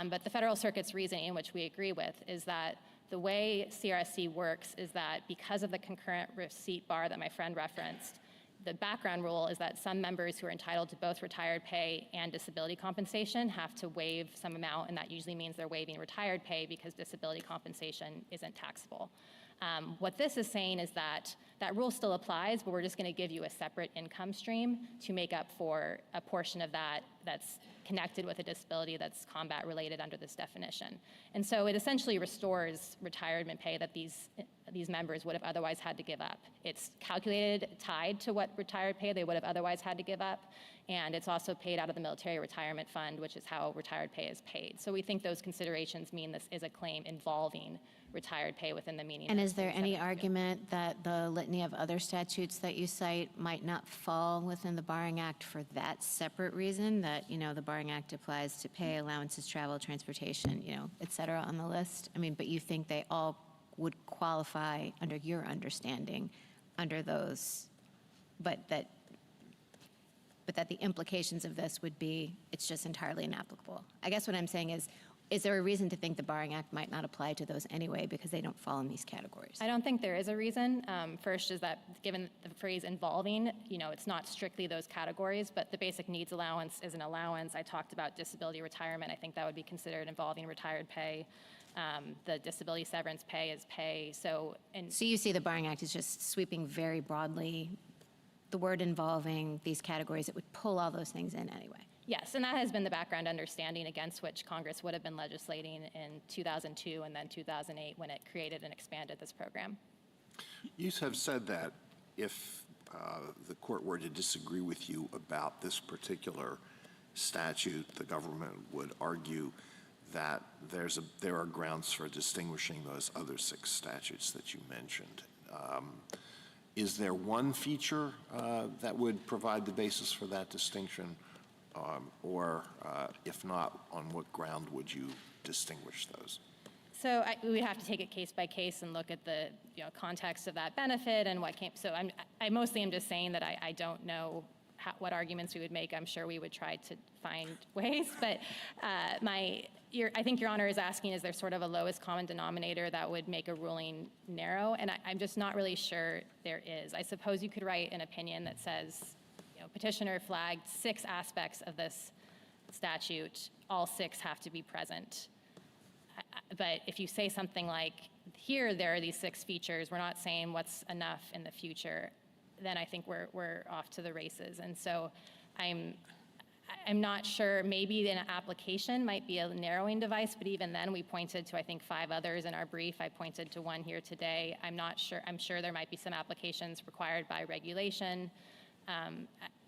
but the Federal Circuit's reasoning, which we agree with, is that the way CRSC works is that because of the concurrent receipt bar that my friend referenced, the background rule is that some members who are entitled to both retired pay and disability compensation have to waive some amount, and that usually means they're waiving retired pay because disability compensation isn't taxable. What this is saying is that that rule still applies, but we're just going to give you a separate income stream to make up for a portion of that that's connected with a disability that's combat related under this definition. And so it essentially restores retirement pay that these members would have otherwise had to give up. It's calculated, tied to what retired pay they would have otherwise had to give up, and it's also paid out of the Military Retirement Fund, which is how retired pay is paid. So we think those considerations mean this is a claim involving retired pay within the meaning. And is there any argument that the litany of other statutes that you cite might not fall within the Barring Act for that separate reason, that, the Barring Act applies to pay, allowances, travel, transportation, et cetera on the list? I mean, but you think they all would qualify under your understanding under those, but that the implications of this would be it's just entirely inapplicable. I guess what I'm saying is there a reason to think the Barring Act might not apply to those anyway because they don't fall in these categories? I don't think there is a reason. First is that given the phrase involving, it's not strictly those categories, but the basic needs allowance is an allowance. I talked about disability retirement. I think that would be considered involving retired pay. The disability severance pay is pay. So you see the Barring Act is just sweeping very broadly the word involving these categories. It would pull all those things in anyway. Yes, and that has been the background understanding against which Congress would have been legislating in 2002 and then 2008 when it created and expanded this program. You have said that if the court were to disagree with you about this particular statute, the government would argue that there are grounds for distinguishing those other 6 statutes that you mentioned. Is there one feature that would provide the basis for that distinction? Or if not, on what ground would you distinguish those? So we have to take it case by case and look at the context of that benefit and what came. So I mostly am just saying that I don't know what arguments we would make. I'm sure we would try to find ways. But I think Your Honor is asking, is there sort of a lowest common denominator that would make a ruling narrow? And I'm just not really sure there is. I suppose you could write an opinion that says, Petitioner flagged 6 aspects of this statute. All 6 have to be present. But if you say something like, here there are these 6 features, we're not saying what's enough in the future, then I think we're off to the races. And so I'm not sure, maybe an application might be a narrowing device, but even then we pointed to, I think, 5 others in our brief. I pointed to one here today. I'm not sure. I'm sure there might be some applications required by regulation.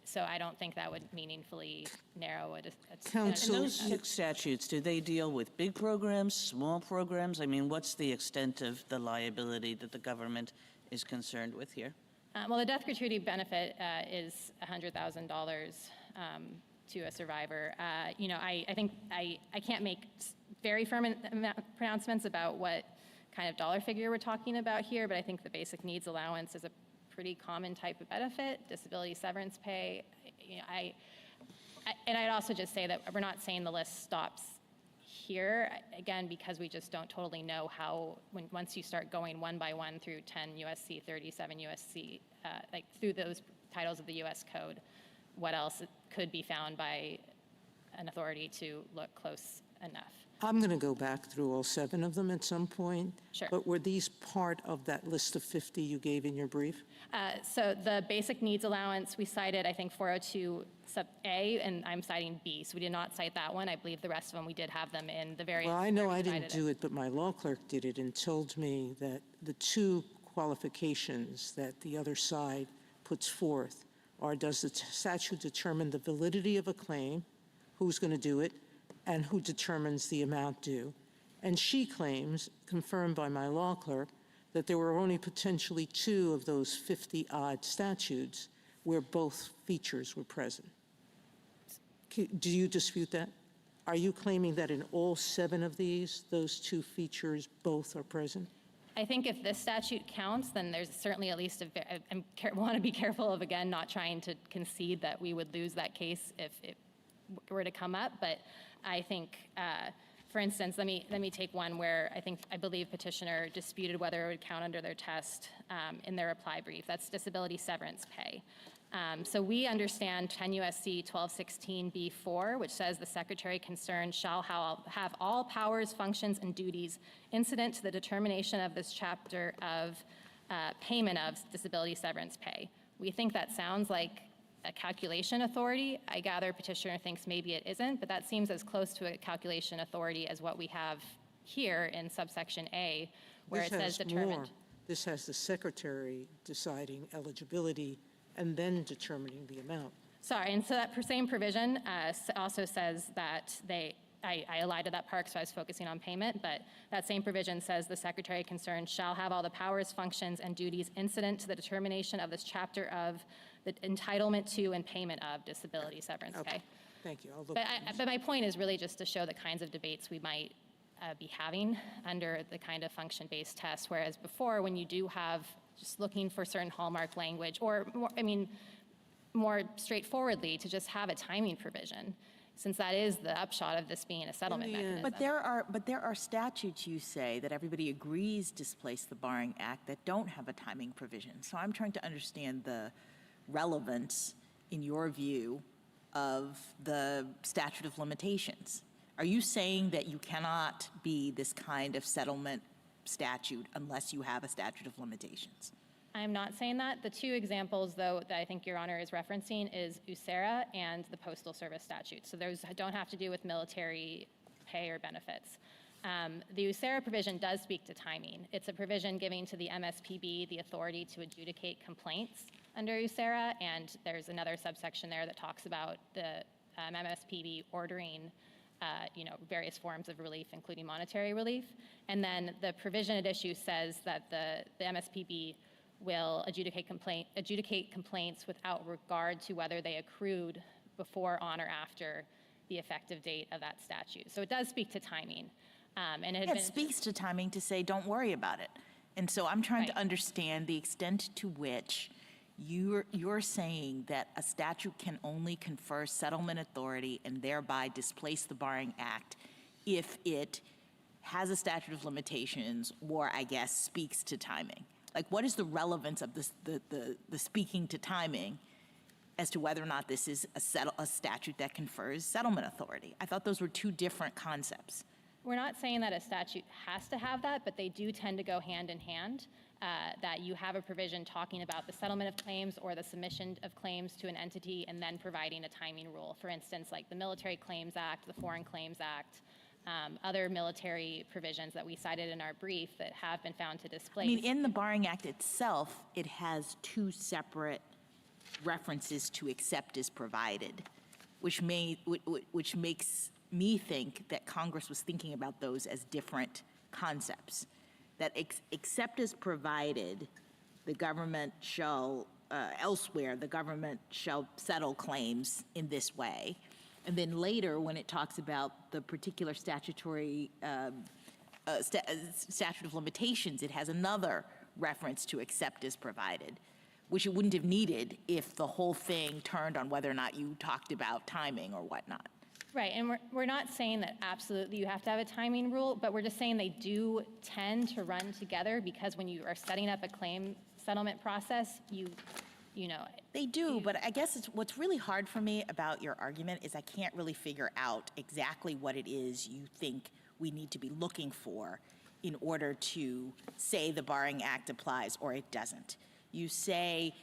So I don't think that would meaningfully narrow it. Counsel, those 6 statutes, do they deal with big programs, small programs? I mean, what's the extent of the liability that the government is concerned with here? Well, the death gratuity benefit is $100,000 to a survivor. I think I can't make very firm pronouncements about what kind of dollar figure we're talking about here, but I think the basic needs allowance is a pretty common type of benefit, disability severance pay. And I'd also just say that we're not saying the list stops here, again, because we just don't totally know how, once you start going one by one through 10 USC, 37 USC, through those titles of the US Code, what else could be found by an authority to look close enough. I'm going to go back through all 7 of them at some point. Sure. But were these part of that list of 50 you gave in your brief? So the basic needs allowance, we cited, I think, 402 sub A, and I'm citing B. So we did not cite that one. I believe the rest of them, we did have them in the various. Well, I know I didn't do it, but my law clerk did it and told me that the 2 qualifications that the other side puts forth are, does the statute determine the validity of a claim, who's going to do it, and who determines the amount due. And she claims, confirmed by my law clerk, that there were only potentially 2 of those 50-odd statutes where both features were present. Do you dispute that? Are you claiming that in all 7 of these, those 2 features both are present? I think if this statute counts, then there's certainly at least I want to be careful of, again, not trying to concede that we would lose that case if it were to come up. But I think, for instance, let me take one where I believe Petitioner disputed whether it would count under their test in their reply brief. That's disability severance pay. So we understand 10 U.S.C. 1216b4, which says the secretary concerned shall have all powers, functions, and duties incident to the determination of this chapter of payment of disability severance pay. We think that sounds like a calculation authority. I gather Petitioner thinks maybe it isn't, but that seems as close to a calculation authority as what we have here in subsection A, where it says determined. This has the secretary deciding eligibility and then determining the amount. Sorry, and so that same provision also says that I allied to that part because I was focusing on payment, but that same provision says the secretary concerned shall have all the powers, functions, and duties incident to the determination of this chapter of the entitlement to and payment of disability severance pay. Thank you. I'll look But my point is really just to show the kinds of debates we might be having under the kind of function-based test, whereas before, when you do have just looking for certain hallmark language, or more straightforwardly, to just have a timing provision, since that is the upshot of this being a settlement mechanism. But there are statutes, you say, that everybody agrees displace the Barring Act that don't have a timing provision. So I'm trying to understand the relevance, in your view, of the statute of limitations. Are you saying that you cannot be this kind of settlement statute unless you have a statute of limitations? I'm not saying that. The 2 examples, though, that I think Your Honor is referencing is USERRA and the Postal Service statute. So those don't have to do with military pay or benefits. The USERRA provision does speak to timing. It's a provision giving to the MSPB the authority to adjudicate complaints under USERRA, and there's another subsection there that talks about the MSPB ordering various forms of relief, including monetary relief. And then the provision at issue says that the MSPB will adjudicate complaints without regard to whether they accrued before, on, or after the effective date of that statute. So it does speak to timing. And it speaks to timing to say, don't worry about it. And so I'm trying to understand the extent to which you're saying that a statute can only confer settlement authority and thereby displace the Barring Act if it has a statute of limitations or, I guess, speaks to timing. Like, what is the relevance of this, the speaking to timing as to whether or not this is a statute that confers settlement authority? I thought those were 2 different concepts. We're not saying that a statute has to have that, but they do tend to go hand in hand, that you have a provision talking about the settlement of claims or the submission of claims to an entity and then providing a timing rule. For instance, like the Military Claims Act, the Foreign Claims Act, other military provisions that we cited in our brief that have been found to displace. I mean, in the Barring Act itself, it has 2 separate references to except as provided, which makes me think that Congress was thinking about those as different concepts. That except as provided, the government shall, elsewhere, the government shall settle claims in this way. And then later, when it talks about the particular statutory statute of limitations, it has another reference to except as provided, which it wouldn't have needed if the whole thing turned on whether or not you talked about timing or whatnot. Right, and we're not saying that absolutely you have to have a timing rule, but we're just saying they do tend to run together because when you are setting up a claim settlement process, you know. They do, but I guess what's really hard for me about your argument is I can't really figure out exactly what it is you think we need to be looking for in order to say the Barring Act applies or it doesn't. You say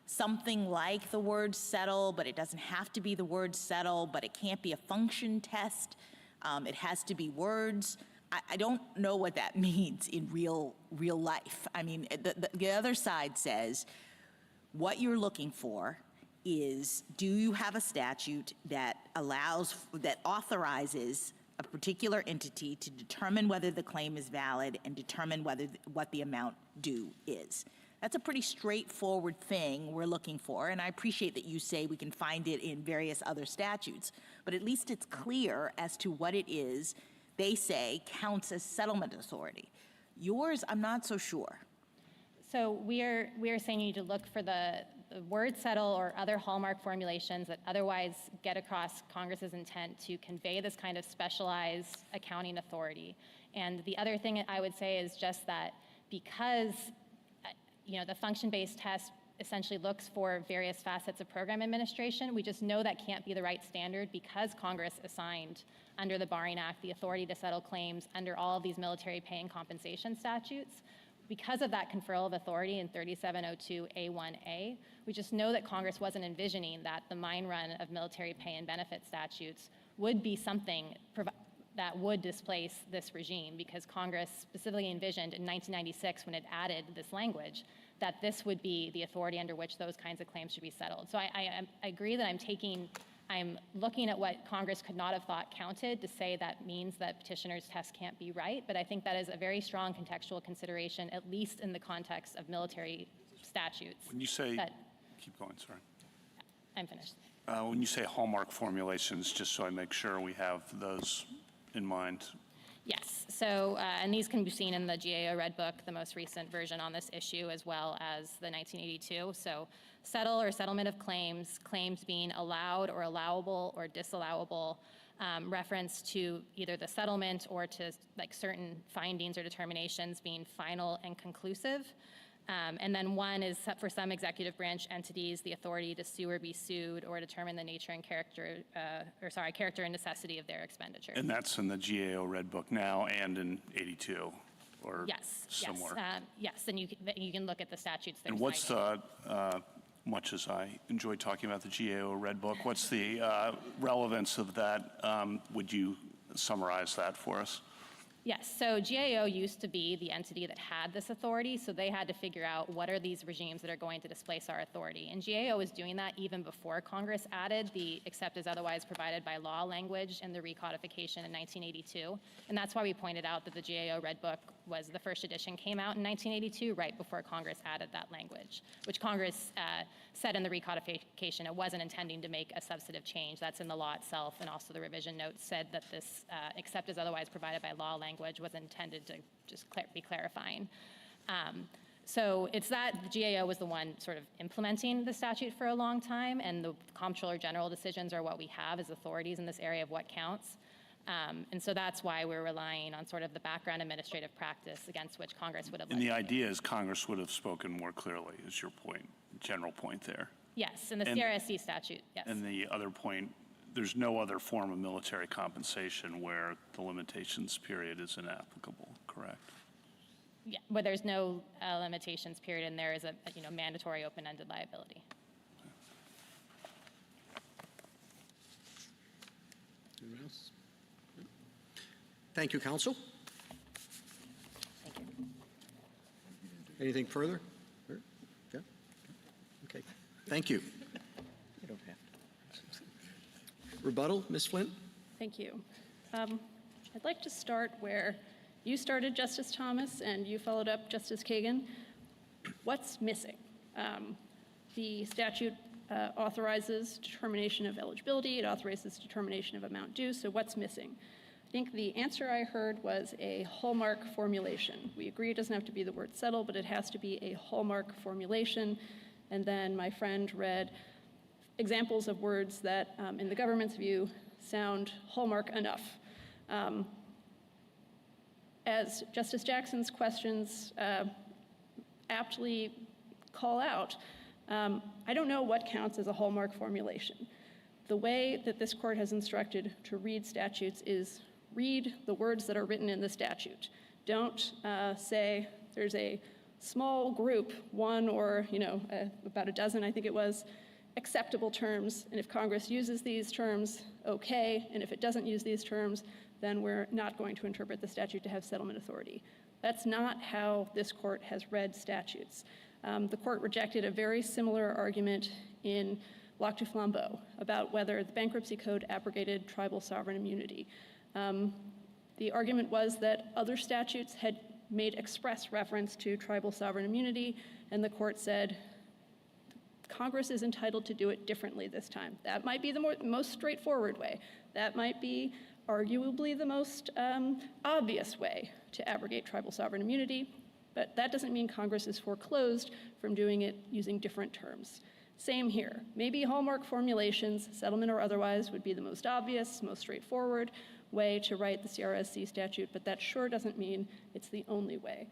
something like the word settle, but it doesn't have to be the word settle, but it can't be a function test. It has to be words. I don't know what that means in real life. I mean, the other side says what you're looking for is, do you have a statute that authorizes a particular entity to determine whether the claim is valid and determine what the amount due is. That's a pretty straightforward thing we're looking for, and I appreciate that you say we can find it in various other statutes, but at least it's clear as to what it is they say counts as settlement authority. Yours, I'm not so sure. So we are saying you need to look for the word settle or other hallmark formulations that otherwise get across Congress's intent to convey this kind of specialized accounting authority. And the other thing I would say is just that because the function-based test essentially looks for various facets of program administration, we just know that can't be the right standard because Congress assigned under the Barring Act the authority to settle claims under all of these military pay and compensation statutes. Because of that conferral of authority in 3702A1A, we just know that Congress wasn't envisioning that the mine run of military pay and benefit statutes would be something that would displace this regime, because Congress specifically envisioned in 1996 when it added this language that this would be the authority under which those kinds of claims should be settled. So I agree that I'm looking at what Congress could not have thought counted to say that means that petitioner's test can't be right, but I think that is a very strong contextual consideration, at least in the context of military statutes. When you say, keep going, sorry. I'm finished. When you say hallmark formulations, just so I make sure we have those in mind. Yes, so, and these can be seen in the GAO Red Book, the most recent version on this issue, as well as the 1982. So settle or settlement of claims, claims being allowed or allowable or disallowable, reference to either the settlement or to like certain findings or determinations being final and conclusive. And then one is for some executive branch entities, the authority to sue or be sued or determine the nature and character and necessity of their expenditure. And that's in the GAO Red Book now and in 82 or similar? Yes, and you can look at the statutes. And what's the, much as I enjoy talking about the GAO Red Book, what's the relevance of that? Would you summarize that for us? Yes, so GAO used to be the entity that had this authority, so they had to figure out what are these regimes that are going to displace our authority. And GAO was doing that even before Congress added the except as otherwise provided by law language in the recodification in 1982. And that's why we pointed out that the GAO Red Book was the first edition came out in 1982, right before Congress added that language, which Congress said in the recodification it wasn't intending to make a substantive change. That's in the law itself, and also the revision notes said that this except as otherwise provided by law language was intended to just be clarifying. So it's that the GAO was the one sort of implementing the statute for a long time, and the Comptroller General decisions are what we have as authorities in this area of what counts. And so that's why we're relying on sort of the background administrative practice against which Congress would have And the legislated. idea is Congress would have spoken more clearly, is your point, general point there. Yes, in the CRSC statute, yes. And the other point, there's no other form of military compensation where the limitations period is inapplicable, correct? Yeah, but there's no limitations period, and there is a mandatory open-ended liability. Anyone else? Thank you, counsel. Thank you. Anything further? Yeah? Okay. Thank you. You don't have to. Rebuttal, Ms. Flint? Thank you. I'd like to start where you started, Justice Thomas, and you followed up, Justice Kagan. What's missing? The statute authorizes determination of eligibility. It authorizes determination of amount due. So what's missing? I think the answer I heard was a hallmark formulation. We agree it doesn't have to be the word settle, but it has to be a hallmark formulation. And then my friend read examples of words that, in the government's view, sound hallmark enough. As Justice Jackson's questions aptly call out, I don't know what counts as a hallmark formulation. The way that this court has instructed to read statutes is read the words that are written in the statute. Don't say there's a small group, one or about a dozen, I think it was, acceptable terms, and if Congress uses these terms, okay, and if it doesn't use these terms, then we're not going to interpret the statute to have settlement authority. That's not how this court has read statutes. The court rejected a very similar argument in Lac du Flambeau about whether the bankruptcy code abrogated tribal sovereign immunity. The argument was that other statutes had made express reference to tribal sovereign immunity, and the court said Congress is entitled to do it differently this time. That might be the most straightforward way. That might be arguably the most obvious way to abrogate tribal sovereign immunity, but that doesn't mean Congress is foreclosed from doing it using different terms. Same here. Maybe hallmark formulations, settlement or otherwise, would be the most obvious, most straightforward way to write the CRSC statute, but that sure doesn't mean it's the only way.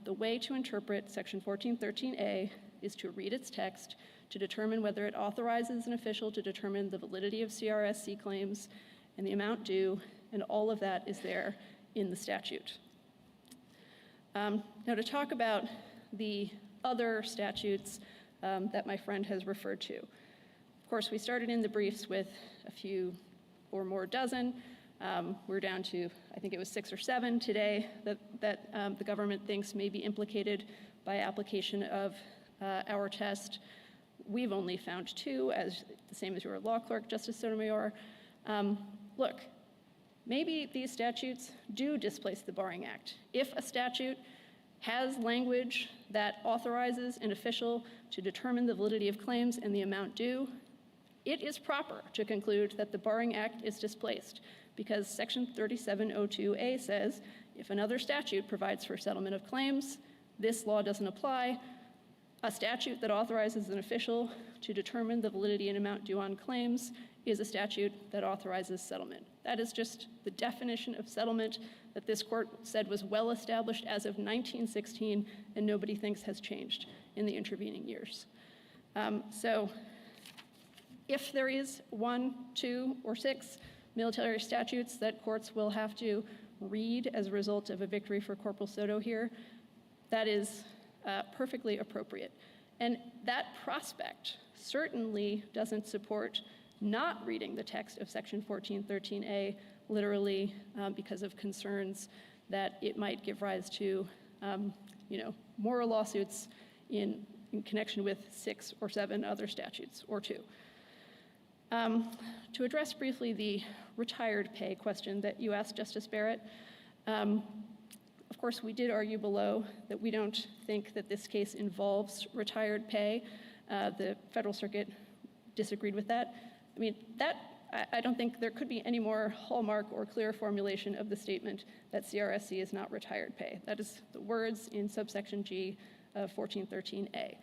The way to interpret Section 1413A is to read its text, to determine whether it authorizes an official to determine the validity of CRSC claims and the amount due, and all of that is there in the statute. Now, to talk about the other statutes that my friend has referred to. Of course, we started in the briefs with a few or more dozen. We're down to, I think it was 6 or 7 today that the government thinks may be implicated by application of our test. We've only found 2, as the same as your law clerk, Justice Sotomayor. Look, maybe these statutes do displace the Barring Act. If a statute has language that authorizes an official to determine the validity of claims and the amount due, it is proper to conclude that the Barring Act is displaced, because Section 3702A says if another statute provides for settlement of claims, this law doesn't apply. A statute that authorizes an official to determine the validity and amount due on claims is a statute that authorizes settlement. That is just the definition of settlement that this court said was well established as of 1916, and nobody thinks has changed in the intervening years. So if there is 1, 2, or 6 military statutes that courts will have to read as a result of a victory for Corporal Soto here, that is perfectly appropriate. And that prospect certainly doesn't support not reading the text of Section 1413A literally because of concerns that it might give rise to, more lawsuits in connection with 6 or 7 other statutes, or 2. To address briefly the retired pay question that you asked, Justice Barrett, of course, we did argue below that we don't think that this case involves retired pay. The Federal Circuit disagreed with that. I mean, I don't think there could be any more hallmark or clear formulation of the statement that CRSC is not retired pay. That is the words in subsection G of 1413A.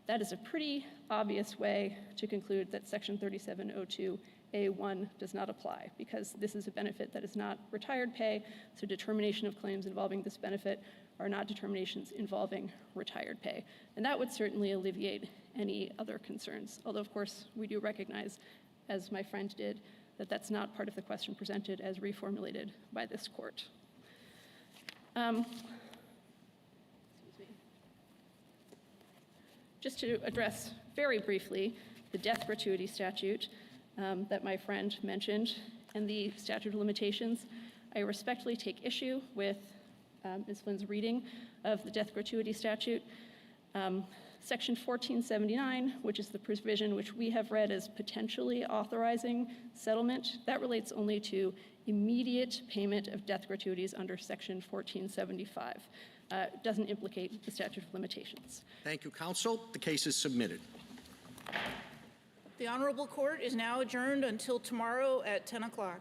That is a pretty obvious way to conclude that Section 3702A1 does not apply, because this is a benefit that is not retired pay, so determination of claims involving this benefit are not determinations involving retired pay. And that would certainly alleviate any other concerns, although of course we do recognize, as my friend did, that that's not part of the question presented as reformulated by this court. Just to address very briefly the death gratuity statute that my friend mentioned and the statute of limitations, I respectfully take issue with Ms. Flynn's reading of the death gratuity statute. Section 1479, which is the provision which we have read as potentially authorizing settlement, that relates only to immediate payment of death gratuities under Section 1475. Doesn't implicate the statute of limitations. Thank you, counsel. The case is submitted. The Honorable Court is now adjourned until tomorrow at 10 o'clock.